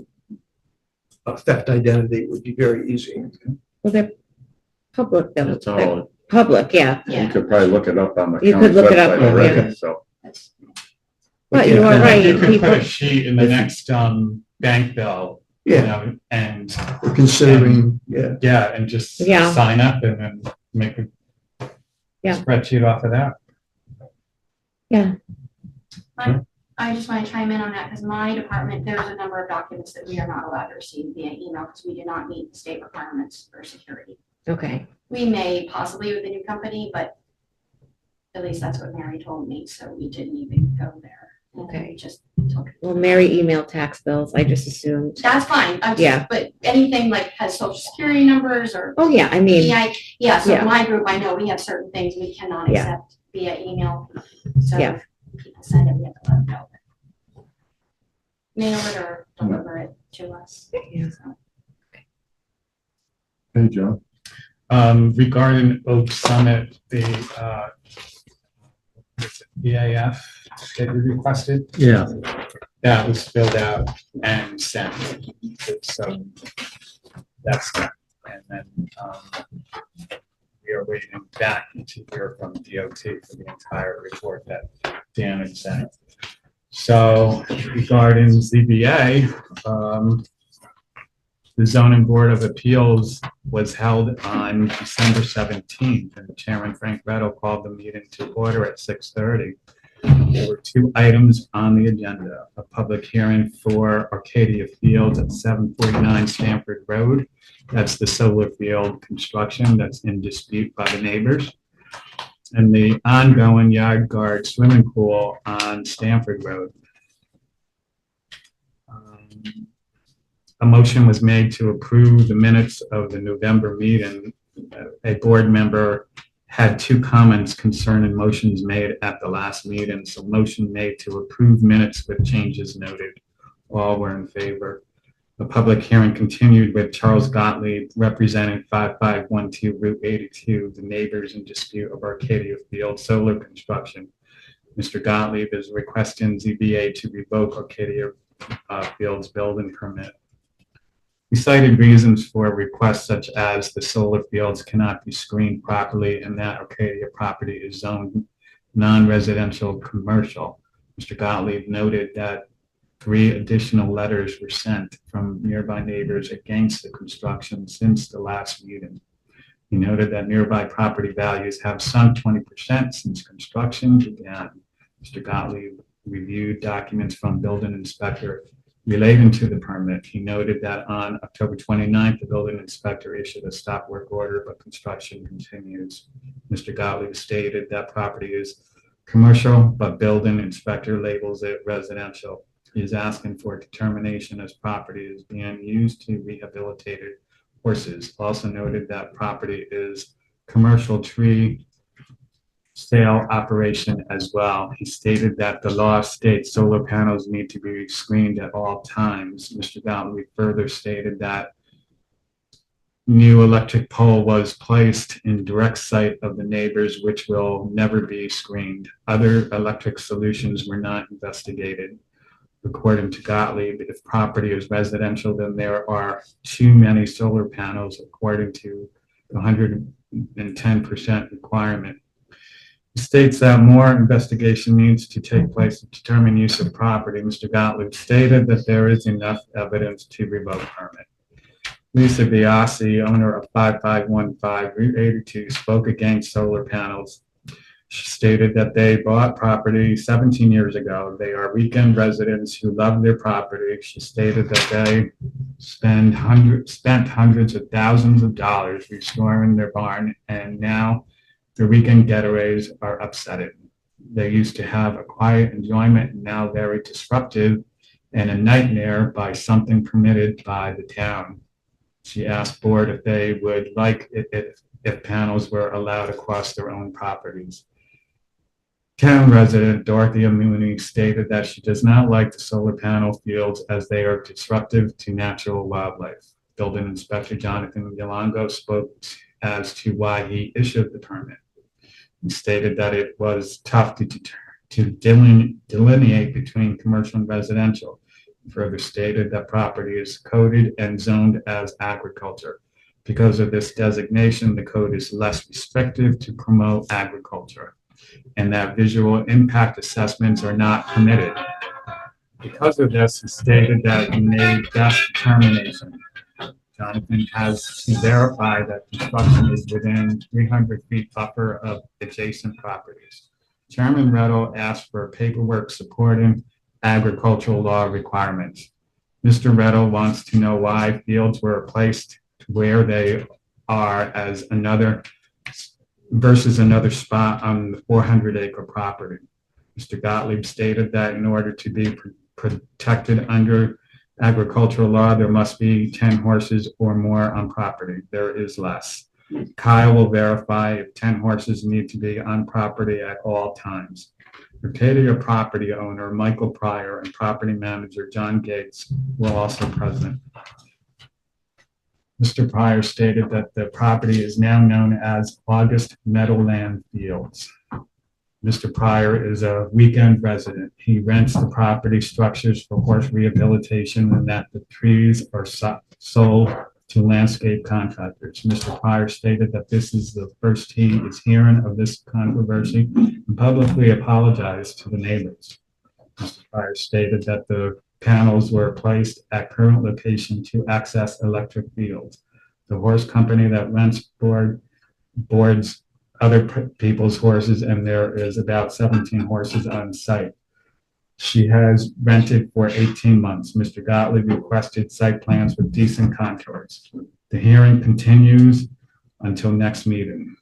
theft identity would be very easy. well, they're public, though. It's They're all, public, yeah. you could probably look it up on the You could county's look it up, website yeah. already, so. But you are Yeah. right, You could put people, a sheet in the next, bank bill, you Yeah, know, and, we're considering, yeah. yeah, and just Yeah. sign up and then make a Yeah. spreadsheet off of that. yeah, I just want to chime in on that because my department, there's a number of documents that we are not allowed to receive via email because we do not meet the state requirements for security. okay. We may possibly with the new company, but at least that's what Mary told me, so we didn't even go there. Okay. We just took it. Well, Mary emailed tax bills, I just assumed. That's fine. Yeah. But anything like has social security numbers or Oh, yeah, I mean, EI, yeah, so yeah. my group, I know we have certain things we cannot Yeah. accept via email. So Yeah. if people send it, we have to let them know. Mail it or deliver it to us. Yeah. So. Hey, Joe. Regarding Oak Summit, the, EAF that you requested, Yeah. that was filled out and sent. So that's that. And then, we are waiting back to hear from DOT for the entire report that Dan had sent. So regarding ZBA, The zoning board of appeals was held on December 17th, and Chairman Frank Retto called the meeting to order at 6:30. There were two items on the agenda: a public hearing for Arcadia Fields at 749 Stanford Road. That's the solar field construction that's in dispute by the neighbors. And the ongoing yard guard swimming pool on Stanford Road. A motion was made to approve the minutes of the November meeting. A board member had two comments concerning motions made at the last meeting, so motion made to approve minutes with changes noted. All were in favor. The public hearing continued with Charles Gottlieb representing 5512 Route 82, the neighbors in dispute of Arcadia Field solar construction. Mr. Gottlieb is requesting ZBA to revoke Arcadia Field's building permit. He cited reasons for requests such as the solar fields cannot be screened properly and that Arcadia property is zoned non-residential commercial. Mr. Gottlieb noted that 3 additional letters were sent from nearby neighbors against the construction since the last meeting. He noted that nearby property values have sunk 20% since construction began. Mr. Gottlieb reviewed documents from building inspector relating to the permit. He noted that on October 29th, the building inspector issued a stop work order, but construction continues. Mr. Gottlieb stated that property is commercial, but building inspector labels it residential. He is asking for determination as property is being used to rehabilitate horses. Also noted that property is commercial tree sale operation as well. He stated that the law states solar panels need to be screened at all times. Mr. Gottlieb further stated that new electric pole was placed in direct sight of the neighbors, which will never be screened. Other electric solutions were not investigated. According to Gottlieb, if property is residential, then there are too many solar panels according to the 110% requirement. He states that more investigation needs to take place to determine use of property. Mr. Gottlieb stated that there is enough evidence to revoke permit. Lisa Biasi, owner of 5515 Route 82, spoke against solar panels. She stated that they bought property 17 years ago. They are weekend residents who love their property. She stated that they spent hundreds of thousands of dollars restoring their barn, and now their weekend getaways are upsetting. They used to have a quiet enjoyment, and now very disruptive and a nightmare by something permitted by the town. She asked board if they would like it if panels were allowed across their own properties. Town resident Dorothea Mooney stated that she does not like the solar panel fields as they are disruptive to natural wildlife. Building inspector Jonathan Yolongo spoke as to why he issued the permit. He stated that it was tough to delineate between commercial and residential. He further stated that property is coded and zoned as agriculture. Because of this designation, the code is less restrictive to promote agriculture, and that visual impact assessments are not permitted. Because of this, he stated that he made that determination. Jonathan has to verify that construction is within 300 feet buffer of adjacent properties. Chairman Retto asked for paperwork supporting agricultural law requirements. Mr. Retto wants to know why fields were placed where they are as another versus another spot on the 400-acre property. Mr. Gottlieb stated that in order to be protected under agricultural law, there must be 10 horses or more on property. There is less. Kyle will verify if 10 horses need to be on property at all times. Arcadia property owner Michael Pryor and property manager John Gates were also present. Mr. Pryor stated that the property is now known as August Meadowland Fields. Mr. Pryor is a weekend resident. He rents the property structures for horse rehabilitation and that the trees are sold to landscape contractors. Mr. Pryor stated that this is the first he is hearing of this controversy and publicly apologized to the neighbors. Mr. Pryor stated that the panels were placed at current location to access electric fields. The horse company that rents boards other people's horses, and there is about 17 horses on site. She has rented for 18 months. Mr. Gottlieb requested site plans with decent contours. The hearing continues until next meeting.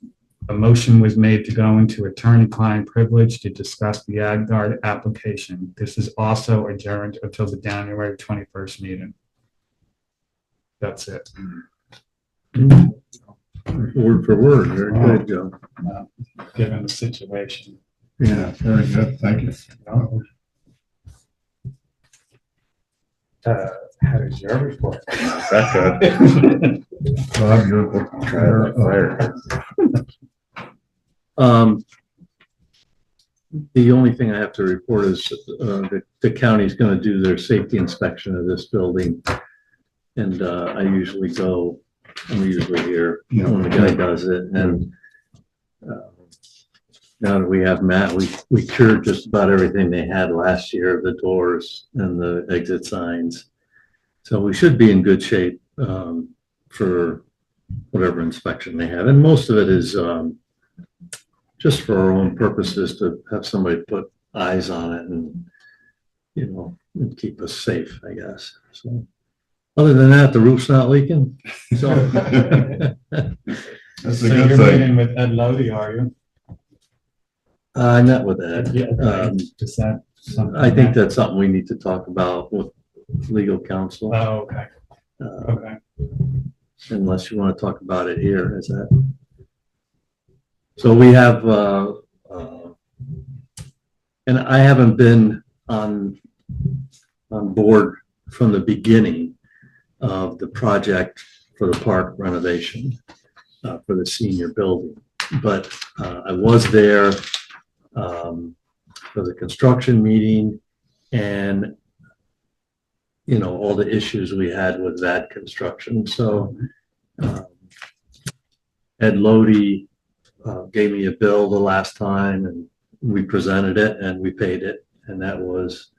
A motion was made to go into attorney-client privilege to discuss the AgGuard application. This is also adjourned until the January 21st meeting. That's it. Word for word, very good, Joe. Given the situation. Yeah, very good, thank you. How is your report? That's good. Bob, you're. The only thing I have to report is that the county's gonna do their safety inspection of this building. And I'm usually here when the guy does it, and now that we have Matt, we cured just about everything they had last year, the doors and the exit signs. So we should be in good shape for whatever inspection they have, and most of it is just for our own purposes, to have somebody put eyes on it and, and keep us safe, I guess. So other than that, the roof's not leaking. So That's a So good you're thing. meeting with Ed Lodi, are you? I met with Ed. Yeah. Is that something? I think that's something we need to talk about with legal counsel. Oh, okay. Okay. Unless you want to talk about it here, is that? So we have, and I haven't been on board from the beginning of the project for the park renovation for the senior building. But I was there for the construction meeting and, all the issues we had with that construction. So Ed Lodi gave me a bill the last time, and we presented it and we paid it. And that was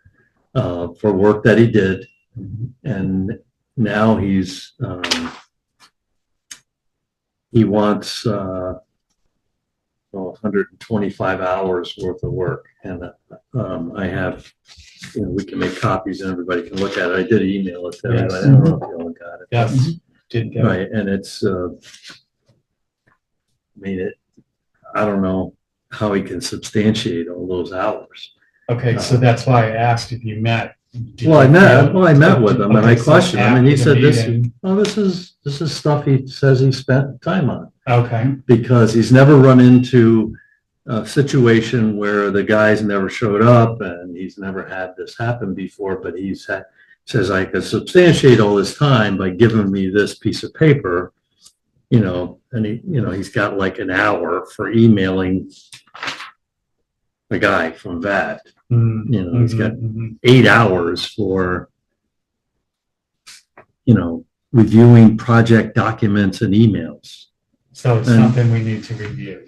for work that he did. And now he wants 125 hours worth of work. And I have, we can make copies and everybody can look at it. I did email it to everybody. I don't know if you all got it. Yes, did get it. Right, and it's, I don't know how he can substantiate all those hours. Okay, so that's why I asked if you met. Did Well, I you met feel- with him and Okay, I so questioned him and he after said, the meeting- this is stuff he says he spent time on. Okay, Because he's never run into a situation where the guys never showed up and he's never had this happen before, but says I could substantiate all this time by giving me this piece of paper, and he's got like an hour for emailing the guy from VAT. He's got 8 hours for, reviewing project documents and emails. so it's And- something we need to review.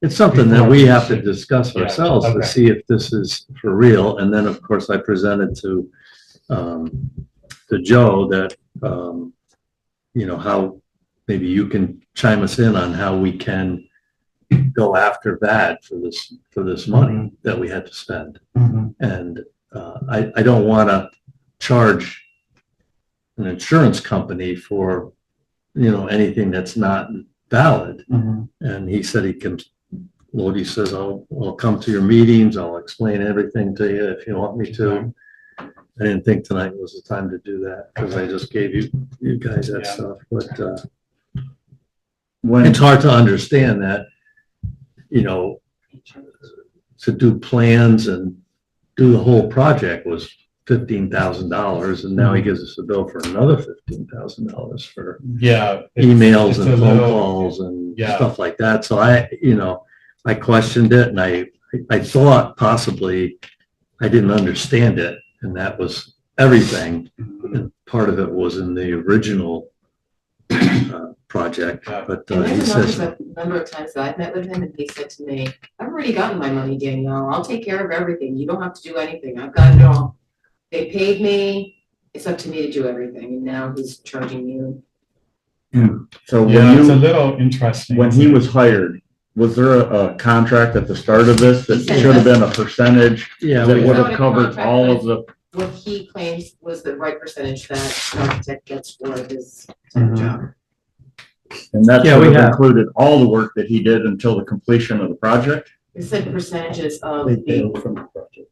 It's something that we have to discuss Yeah, ourselves to okay. see if this is for real. And then, of course, I presented to Joe that, how maybe you can chime us in on how we can go after that for this money that we had to spend. And I don't want to charge an insurance company for, anything that's not valid. And he said Lodi says, I'll come to your meetings, I'll explain everything to you if you want me to. I didn't think tonight was the time to do that because I just gave you guys that Yeah. stuff, but it's hard to understand that, to do plans and do the whole project was $15,000, and now he gives us a bill for another $15,000 for Yeah. emails it's and a phone little- calls and Yeah. stuff like that. So I questioned it and I thought possibly I didn't understand it, and that was everything. And part of it was in the original project, but And he there's says, a number of times that I've met with him and he said to me, I've already gotten my money, Danielle. I'll take care of everything. You don't have to do anything. I've got it all. They paid me, it's up to me to do everything, and now he's charging you. So Yeah, when it's a you, little interesting. when he was hired, was there a contract at the start of this that should have been a percentage Yeah, that we would have, have covered all of the, What he claims was the right percentage that an architect gets for his Mhm. job. and that Yeah, should we have have. included all the work that he did until the completion of the project? It said percentages of They the, bailed from the project.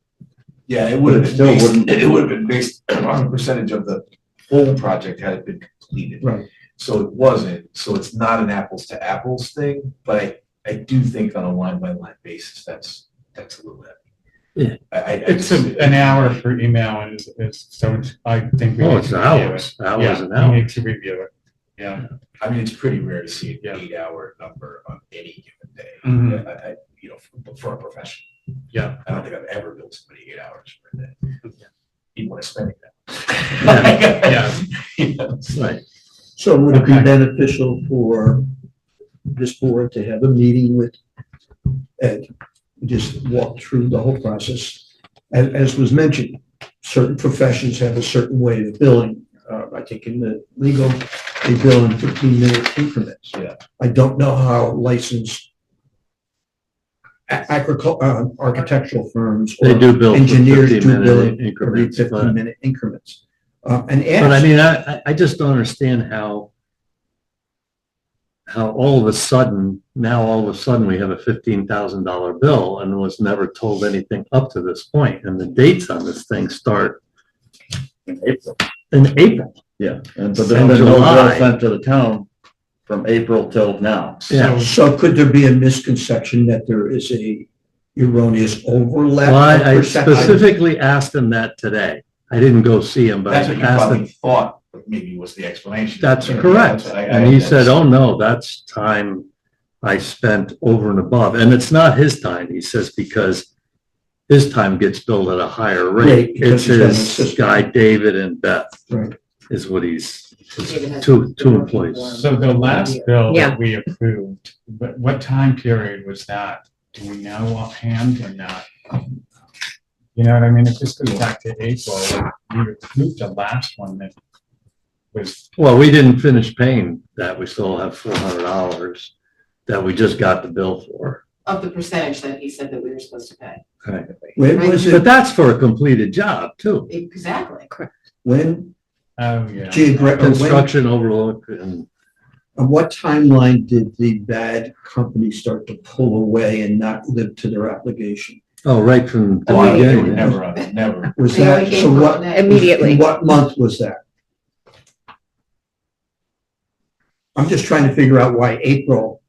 Yeah, it would have been Still based, wouldn't- it would have been based on a percentage of the whole project had it been completed. Right. So it wasn't, so it's not an apples to apples thing, but I do think on a line by line basis, that's a little heavy. Yeah. It's an hour for email and so I think we Oh, need it's to review hours, it. hours Yeah, and we hours. need to review it. Yeah. I mean, it's pretty rare to see Yeah. an 8 hour number on any given day. Mhm. You know, for a professional. Yeah. I don't think I've ever billed somebody 8 hours for a day. Even when I spend it. Yeah. Right. So would it be Okay. beneficial for this board to have a meeting with Ed? Just walk through the whole process. As was mentioned, certain professions have a certain way of billing. I think in the legal, they bill in 15-minute increments. Yeah. I don't know how licensed architectural firms They or do bill for engineers do 15-minute billing every increments, but- 15-minute increments. And But I ask, mean, I just don't understand how all of a sudden, now all of a sudden, we have a $15,000 bill and was never told anything up to this point. And the dates on this thing start in April? in April. Yeah, and And but then no bill July. sent to the town from April till now. Yeah. so could there be a misconception that there is a erroneous overlap? Well, of I percent- specifically asked him that today. I didn't go see him, but I That's what you asked probably him. thought, maybe was the explanation. That's Yeah, correct. that's what And he said, oh, no, that's time I spent over and above. And it's not his time, he says, because his time gets billed at a higher Right, rate. because It's he's got an his assistant. guy, David and Beth, Right. is what he's, David has two been working employees. for him. So the last bill Yeah. that we approved, what time period was that? Do we know offhand or not? You know what I mean? It just goes back to April. We approved the last one that was, Well, we didn't finish paying that. We still have $400 that we just got the bill for. Of the percentage that he said that we were supposed to pay. Right. When was But it, that's for a completed job too. Exactly. when oh, yeah. geographically, when, Construction overlook and, on what timeline did the bad company start to pull away and not live to their obligation? oh, right from the Oh, yeah, They were beginning. never. Was They only that, gave so her what, on that. Immediately. what month was that? I'm just trying to figure out why April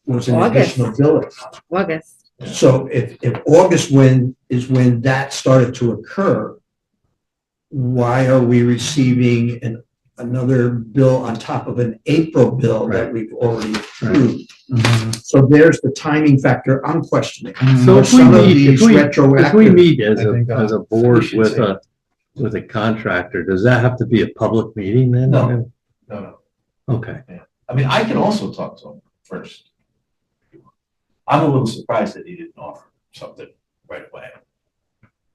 was an August. additional billing. August. So if August is when that started to occur, why are we receiving another bill on top of an April bill that we've already approved? Mhm. So there's the timing factor I'm questioning. So Are if we some of meet, these if we retroactive? meet as I think as a we board should with say- a contractor, does that have to be a public meeting then? No. No. Okay. I mean, I can also talk to him first. I'm a little surprised that he didn't offer something right away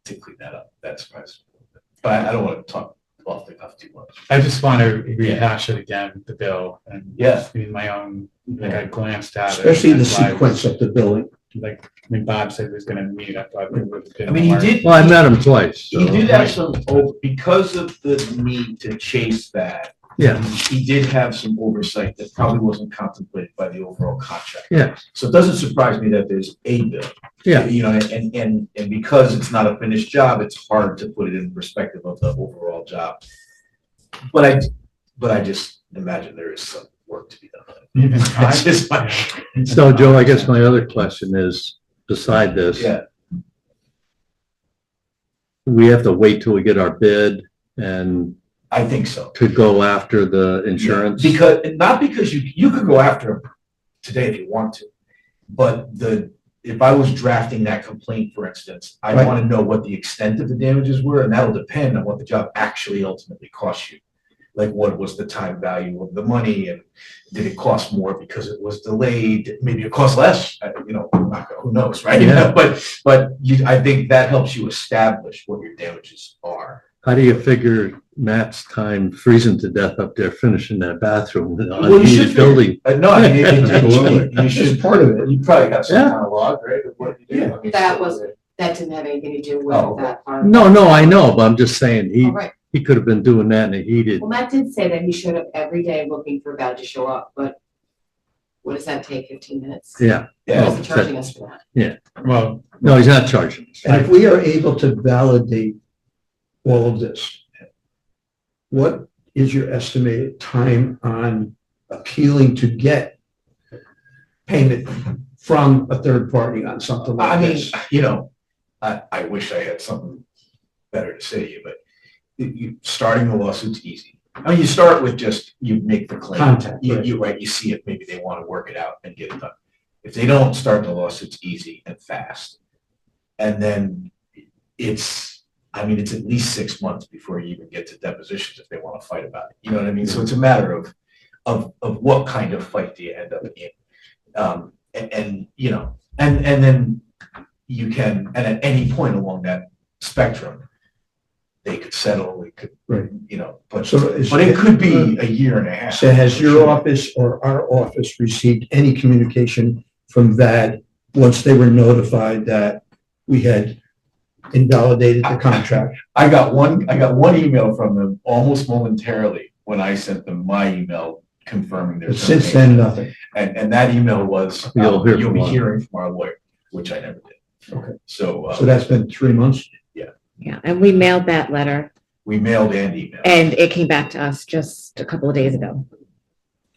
to clean that up. That surprised me. But I don't want to talk off the cuff too much. I just want to rehash it again, the bill, and Yeah. in my own, like I glanced at it. Especially the that's why I was- sequence of the billing. Like, when Bob said he was gonna meet, I thought it would have been. I mean, he more- did. Well, I met him twice. He so- did have some, because of the need to chase that, Yeah, he did have some oversight that probably wasn't contemplated by the overall contract. yeah, So it doesn't surprise me that there's a bill. yeah. You know, and because it's not a finished job, it's hard to put it in perspective of the overall job. But I just imagine there is some work to be done. Even That's just my. So Joe, I guess my other question is, beside this, Yeah, we have to wait till we get our bid and I think so. to go after the insurance? Because, not because you could go after him today if you want to, but if I was drafting that complaint, for instance, I Right. want to know what the extent of the damages were, and that'll depend on what the job actually ultimately costs you. like what was the time value of the money, and did it cost more because it was delayed? Maybe it cost less, who knows, right? Yeah. But I think that helps you establish what your damages are. How do you figure Matt's time freezing to death up there finishing that bathroom in an Well, you should unheated building? No, I mean, Absolutely. you should, part of it. you probably got some Yeah. kind of log, right, of what you do. Yeah. I mean, That so- was, that didn't have anything to do Oh, with that part. No, I know, but I'm just saying, All right. he could have been doing that in a heated, Well, Matt did say that he showed up every day looking for Bad to show up, but what does that take, 15 minutes? yeah. Yeah. He's charging us for that. Well, No, he's not charging us. And if we are able to validate all of this, what is your estimated time on appealing to get payment from a third party on something I like mean, this? I wish I had something better to say to you, but starting the lawsuit's easy. I mean, you start with just, you make the claim. Contact, right. You see it, maybe they want to work it out and get it done. If they don't start the lawsuit's easy and fast. And then it's at least 6 months before you even get to depositions if they want to fight about it. You know what I mean? So it's a matter of what kind of fight do you end up in? And then you can, and at any point along that spectrum, they could settle, it could, Right. but So it could be a year and a half. So has your office or our office received any communication from VAD once they were notified that we had invalidated the contract? I got one email from them almost momentarily when I sent them my email confirming their But since then, nothing. And that email was, You'll hear you'll from be one. hearing from our lawyer, which I never did. Okay. So, So that's been 3 months? Yeah, and we mailed that letter we mailed and emailed. and it came back to us just a couple of days ago.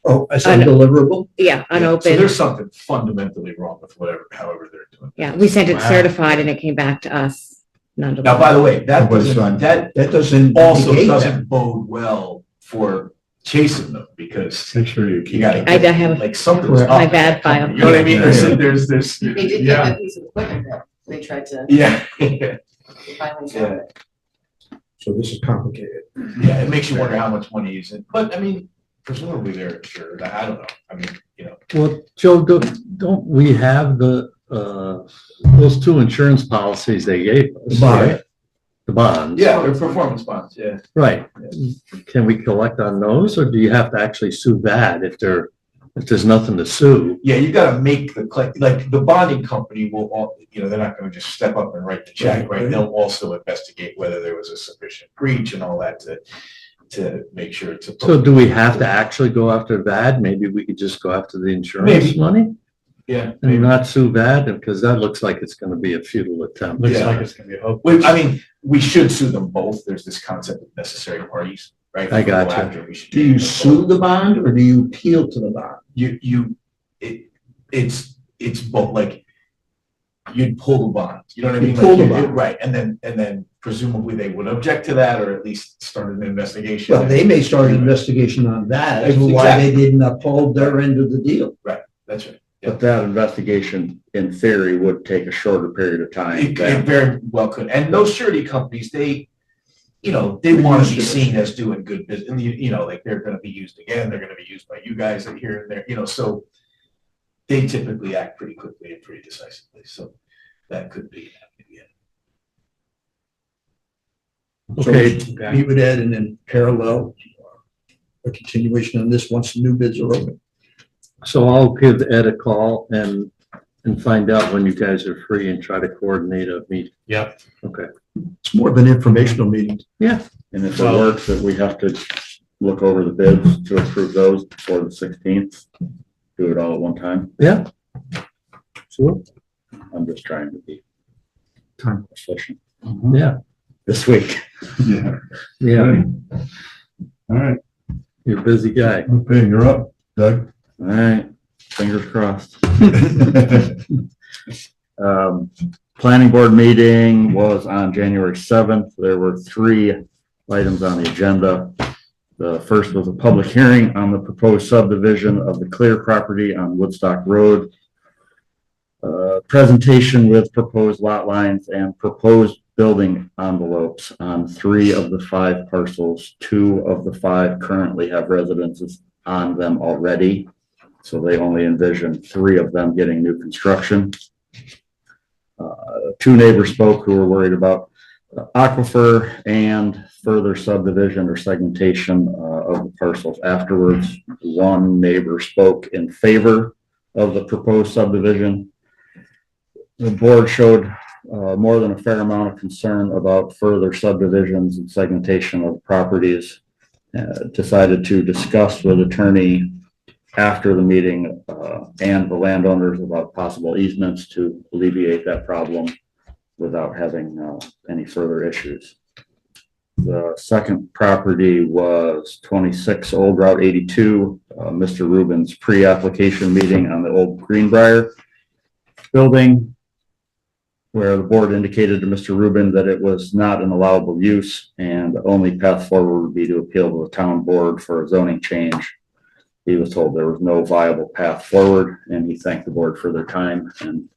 Oh, as I know. undeliverable? Yeah, So unopened. there's something fundamentally wrong with however they're doing. Yeah, we sent it Wow. certified and it came back to us Now, non-deliverable. by the way, that Nobody's doesn't, signed. that That also negate that. doesn't bode well for chasing them because Make sure you you keep. gotta I get, have like, something's Correct. up. my in bad that company. file. You know what I mean? There's, They did yeah. get a piece of equipment that they tried to Yeah. finally sell it. So this is complicated. Yeah, it makes you wonder how much money is in, but I mean, presumably they're insured. I don't know. I mean, Well, Joe, don't we have those two insurance policies they gave us? The bond. right? The bonds. yeah, they're performance bonds, yeah. Right. Can we collect on those or do you have to actually sue that if there's nothing to sue? Yeah, you gotta make the claim, like, the bonding company will, they're not gonna just step up and write the check, right? They'll also investigate whether there was a sufficient breach and all that to make sure it's. So do we have to actually go after VAD? Maybe we could just go after the insurance Maybe. money Yeah, and not sue VAD because that looks like it's going to be a futile attempt. looks Yeah. like it's gonna be a hope. I mean, we should sue them both. There's this concept of necessary parties, right? I If we go gotcha. after, we should Do you sue the bond or do you appeal to the bond? It's both, like, you'd pull the bond, you know what I You mean? pull Like, the bond. Right, and then presumably they would object to that or at least start an investigation. Well, they may start an investigation on that as to why they didn't uphold their end of the deal. That's right. But that investigation, in theory, would take a shorter period of time. It than- very well could. And those surety companies, they want to be seen as doing good business. And like they're going to be used again. They're going to be used by you guys here and there, so they typically act pretty quickly and pretty decisively. So that could be. Okay. So meet with Ed and then parallel a continuation on this once the new bids are open. So I'll give Ed a call and find out when you guys are free and try to coordinate a meeting. Yep. Okay. It's more of an informational meeting. Yeah. And if it works, that we have to look over the bids to approve those before the 16th, do it all at one time. Yeah. Sure. I'm just trying to be Time efficient Yeah. this week. Yeah. Yeah. All right. You're a busy guy. Okay, you're up, Doug. All right, fingers crossed. Planning board meeting was on January 7th. There were 3 items on the agenda. The first was a public hearing on the proposed subdivision of the Clear property on Woodstock Road. Presentation with proposed lot lines and proposed building envelopes on 3 of the 5 parcels. 2 of the 5 currently have residences on them already. So they only envision 3 of them getting new construction. 2 neighbors spoke who were worried about aquifer and further subdivision or segmentation of the parcels afterwards. 1 neighbor spoke in favor of the proposed subdivision. The board showed more than a fair amount of concern about further subdivisions and segmentation of properties. Decided to discuss with attorney after the meeting and the landowners about possible easements to alleviate that problem without having any further issues. The second property was 26 Old Route 82, Mr. Rubin's pre-application meeting on the old Greenbrier building, where the board indicated to Mr. Rubin that it was not an allowable use and the only path forward would be to appeal to the town board for a zoning change. He was told there was no viable path forward, and he thanked the board for their time and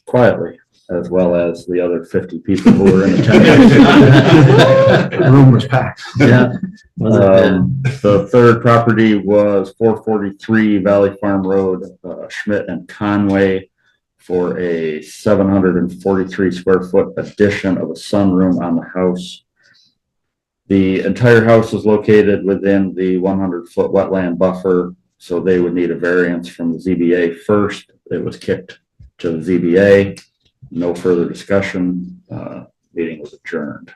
quietly, as well as the other 50 people who were in attendance. The room was packed. Yeah. The third property was 443 Valley Farm Road, Schmidt and Conway, for a 743 square foot addition of a sunroom on the house. The entire house is located within the 100-foot wetland buffer, so they would need a variance from the ZBA first. It was kicked to the ZBA. No further discussion. Meeting was adjourned.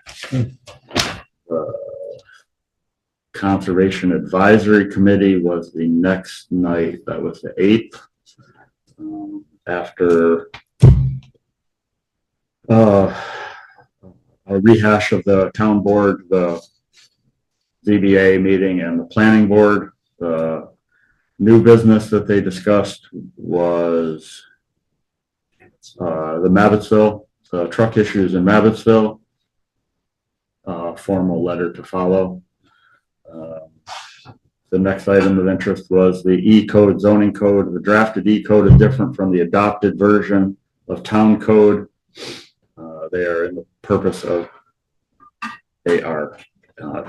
Conservation Advisory Committee was the next night. That was the 8th. After a rehash of the town board, the ZBA meeting, and the planning board, the new business that they discussed was the Mabbittsville, the truck issues in Mabbittsville, formal letter to follow. The next item of interest was the E-code zoning code. The drafted E-code is different from the adopted version of town code. They are in the purpose of, they are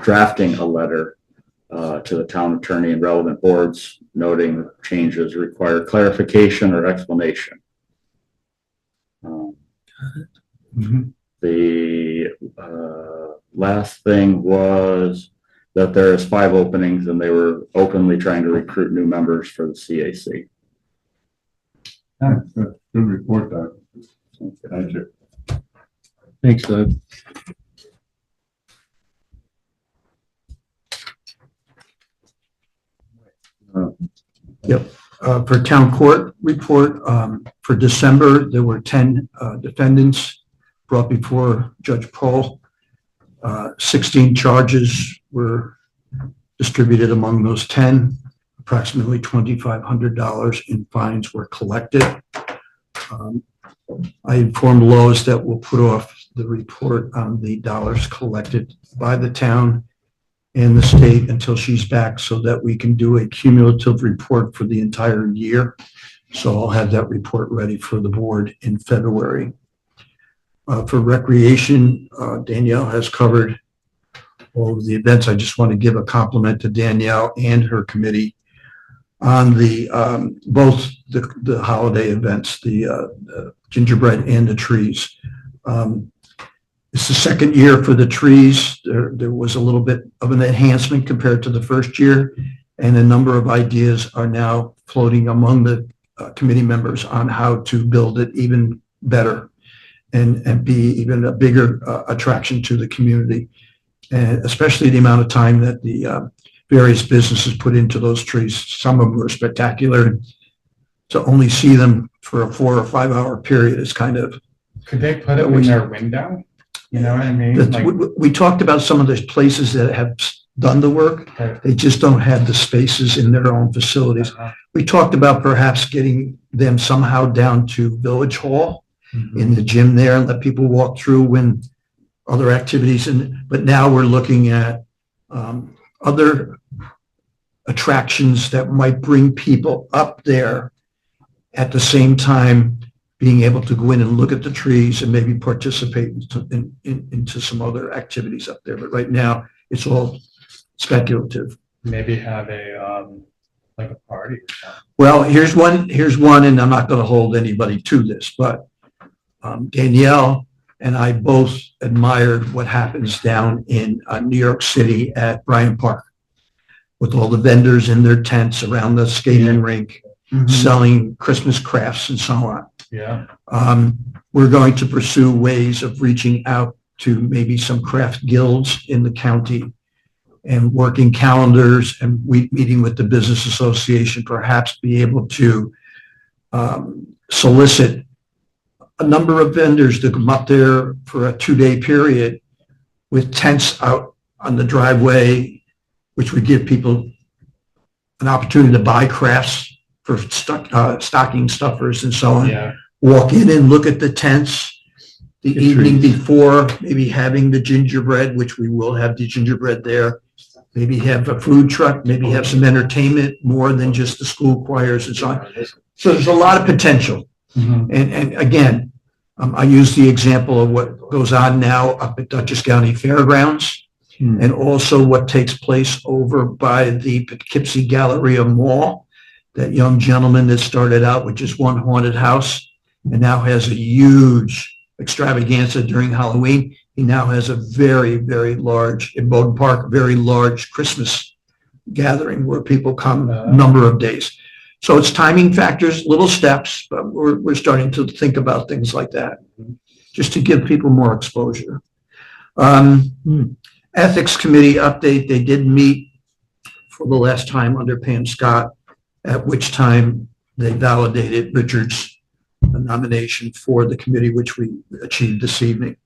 drafting a letter to the town attorney and relevant boards, noting that changes require clarification or explanation. The last thing was that there is 5 openings and they were openly trying to recruit new members for the CAC. Good report, Doug. Thank you. Thanks, Doug. For town court report, for December, there were 10 defendants brought before Judge Paul. 16 charges were distributed among those 10. Approximately $2,500 in fines were collected. I informed Lois that we'll put off the report on the dollars collected by the town and the state until she's back so that we can do a cumulative report for the entire year. So I'll have that report ready for the board in February. For recreation, Danielle has covered all of the events. I just want to give a compliment to Danielle and her committee on the both the holiday events, the gingerbread and the trees. It's the second year for the trees. There was a little bit of an enhancement compared to the first year, and a number of ideas are now floating among the committee members on how to build it even better and be even a bigger attraction to the community, and especially the amount of time that the various businesses put into those trees. Some of them are spectacular. To only see them for a 4 or 5 hour period is kind of. Could they put it in their window? You know what I mean? Like, We talked about some of the places that have done the work. They just don't have the spaces in their own facilities. We talked about perhaps getting them somehow down to Village Hall in the gym there and let people walk through when other activities. But now we're looking at other attractions that might bring people up there at the same time being able to go in and look at the trees and maybe participate into some other activities up there. But right now, it's all speculative. Maybe have a, like a party or something. Well, here's one, and I'm not going to hold anybody to this, but Danielle and I both admired what happens down in New York City at Bryant Park with all the vendors in their tents around the skating rink, selling Christmas crafts and so on. Yeah. We're going to pursue ways of reaching out to maybe some craft guilds in the county and working calendars and meeting with the business association, perhaps be able to solicit a number of vendors to come up there for a 2-day period with tents out on the driveway, which would give people an opportunity to buy crafts for stocking stuffers and so on. Yeah. Walk in and look at the tents the evening before, maybe having the gingerbread, which we will have the gingerbread there. Maybe have a food truck, maybe have some entertainment more than just the school choirs and so on. So there's a lot of potential. And again, I use the example of what goes on now up at Dutchess County Fairgrounds and also what takes place over by the Poughkeepsie Galleria Mall. That young gentleman that started out with just one haunted house and now has a huge extravaganza during Halloween. He now has a very, very large, in Bowden Park, very large Christmas gathering where people come a number of days. So it's timing factors, little steps, but we're starting to think about things like that just to give people more exposure. Ethics Committee update, they did meet for the last time under Pam Scott, at which time they validated Richard's nomination for the committee, which we achieved this evening.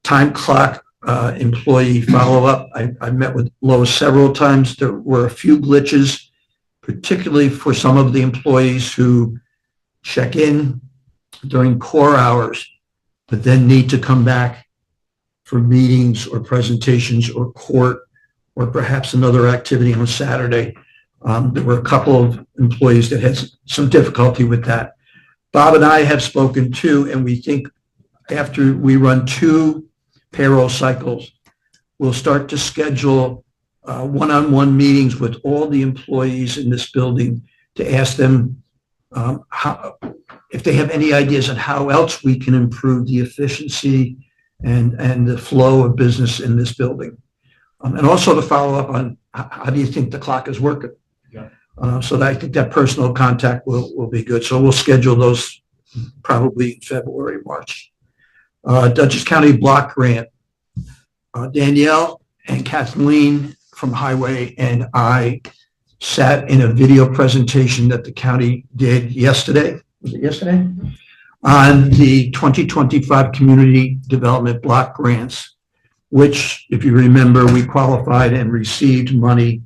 Time clock employee follow-up. I met with Lois several times. There were a few glitches, particularly for some of the employees who check in during core hours, but then need to come back for meetings or presentations or court or perhaps another activity on Saturday. There were a couple of employees that had some difficulty with that. Bob and I have spoken too, and we think after we run 2 payroll cycles, we'll start to schedule one-on-one meetings with all the employees in this building to ask them if they have any ideas on how else we can improve the efficiency and the flow of business in this building. And also to follow up on how do you think the clock is working? So that I think that personal contact will be good. So we'll schedule those probably in February, March. Dutchess County Block Grant. Danielle and Kathleen from Highway and I sat in a video presentation that the county did yesterday. Was it yesterday? On the 2025 Community Development Block Grants, which, if you remember, we qualified and received money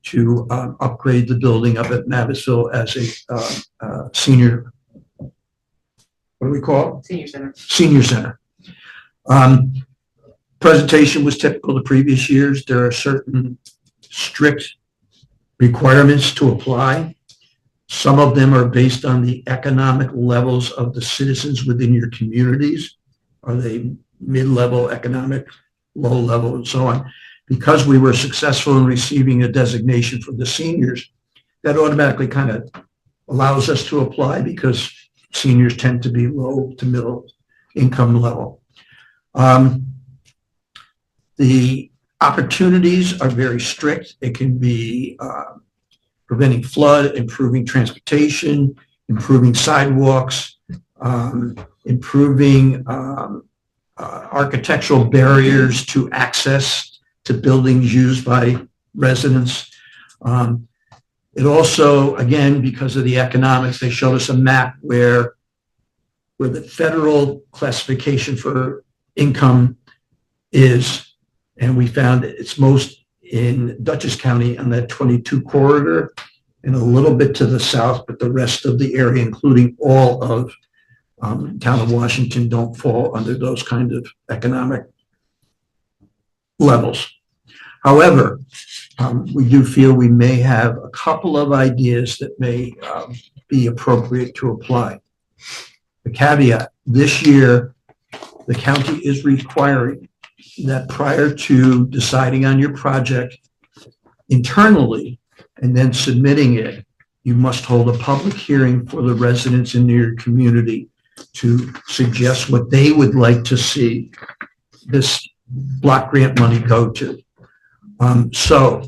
to upgrade the building up at Mavisville as a senior, what do we call it? Senior center. Senior center. Presentation was typical of previous years. There are certain strict requirements to apply. Some of them are based on the economic levels of the citizens within your communities. Are they mid-level economic, low level, and so on? Because we were successful in receiving a designation for the seniors, that automatically kind of allows us to apply because seniors tend to be low to middle income level. The opportunities are very strict. It can be preventing flood, improving transportation, improving sidewalks, improving architectural barriers to access to buildings used by residents. It also, again, because of the economics, they showed us a map where the federal classification for income is, and we found it's most in Dutchess County on that 22 corridor and a little bit to the south, but the rest of the area, including all of town of Washington, don't fall under those kind of economic levels. However, we do feel we may have a couple of ideas that may be appropriate to apply. the caveat, this year, the county is requiring that prior to deciding on your project internally and then submitting it, you must hold a public hearing for the residents in your community to suggest what they would like to see this block grant money go to. So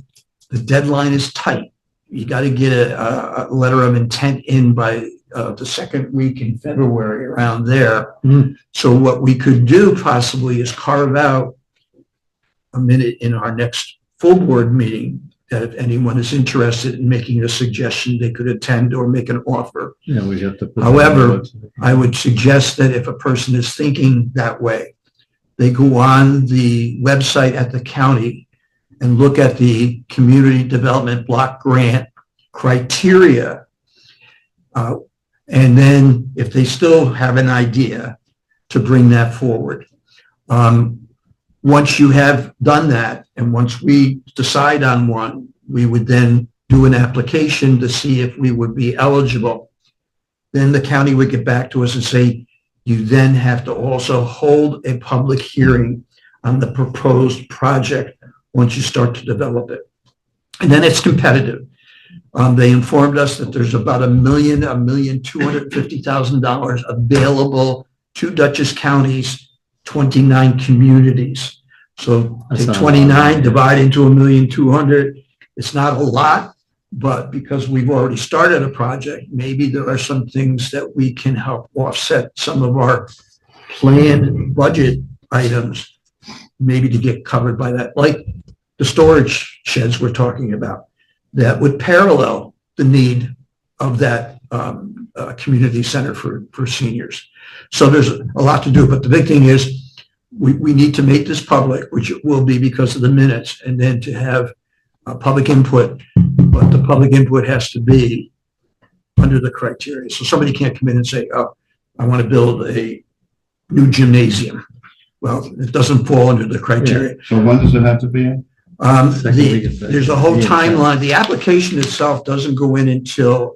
the deadline is tight. You got to get a letter of intent in by the second week in February, around there. So what we could do possibly is carve out a minute in our next full board meeting, that if anyone is interested in making a suggestion, they could attend or make an offer. Yeah, we have to. put that However, on the website. I would suggest that if a person is thinking that way, they go on the website at the county and look at the community development block grant criteria. And then if they still have an idea, to bring that forward. Once you have done that, and once we decide on one, we would then do an application to see if we would be eligible. Then the county would get back to us and say, you then have to also hold a public hearing on the proposed project once you start to develop it. And then it's competitive. They informed us that there's about $1,250,000 available to Dutchess County's 29 communities. So That's take not a lot. 29, divide into 1,200,000. It's not a lot, but because we've already started a project, maybe there are some things that we can help offset some of our planned budget items, maybe to get covered by that, like the storage sheds we're talking about, that would parallel the need of that community center for seniors. So there's a lot to do, but the big thing is we need to make this public, which it will be because of the minutes, and then to have public input, but the public input has to be under the criteria. So somebody can't come in and say, oh, I want to build a new gymnasium. Well, it doesn't fall under the criteria. So when does it have to be in? There's a whole timeline. The application itself doesn't go in until,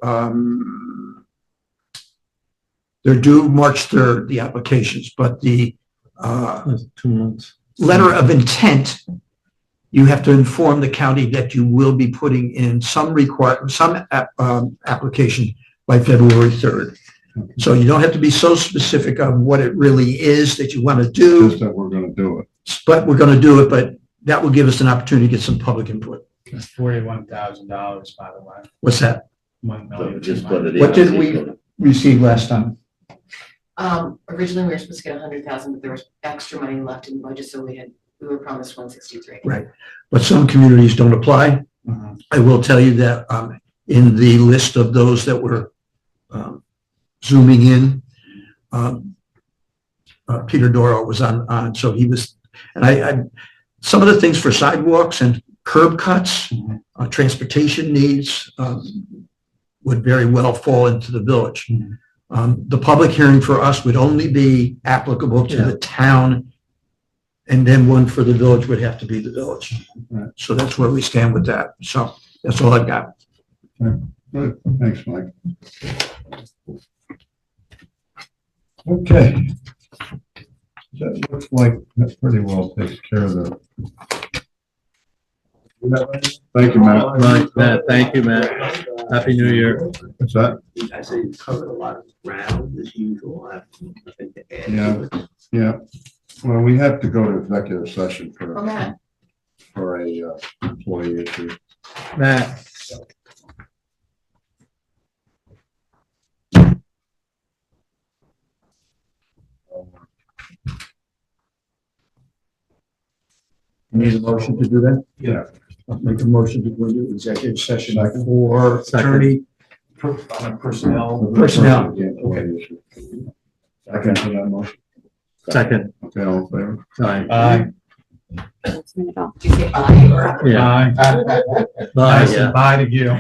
they're due March 3rd, the applications, but the 2 months. letter of intent, you have to inform the county that you will be putting in some application by February 3rd. So you don't have to be so specific on what it really is that you want to do, Just that we're gonna do it. but we're going to do it, but that will give us an opportunity to get some public input. $41,000, by the way. What's that? 1,000,000. Just put it in. What did we receive last time? Originally, we were supposed to get 100,000, but there was extra money left in the budget, so we were promised 163. Right. But some communities don't apply. I will tell you that in the list of those that were zooming in, Peter Doro was on, so he was, and I some of the things for sidewalks and curb cuts, transportation needs would very well fall into the village. The public hearing for us would only be applicable to the town, and then one for the village would have to be the village. So that's where we stand with that. So that's all I've got. Good, thanks, Mike. Okay. That looks like that pretty well takes care of the. Thank you, Matt. Right, Matt, thank you, Matt. Happy New Year. What's that? I say you covered a lot of ground as usual. I have nothing to add. Yeah. Well, we have to go to executive session Okay. for a employee issue. Matt. Need a motion to do that? Yeah. I'll make a motion to go into executive session for attorney. Personnel. Personnel. Okay. Second to that motion. Second. Okay, all in favor? Aye. Did you say aye or? Yeah. Bye. Bye, Nice yeah. and bye to you.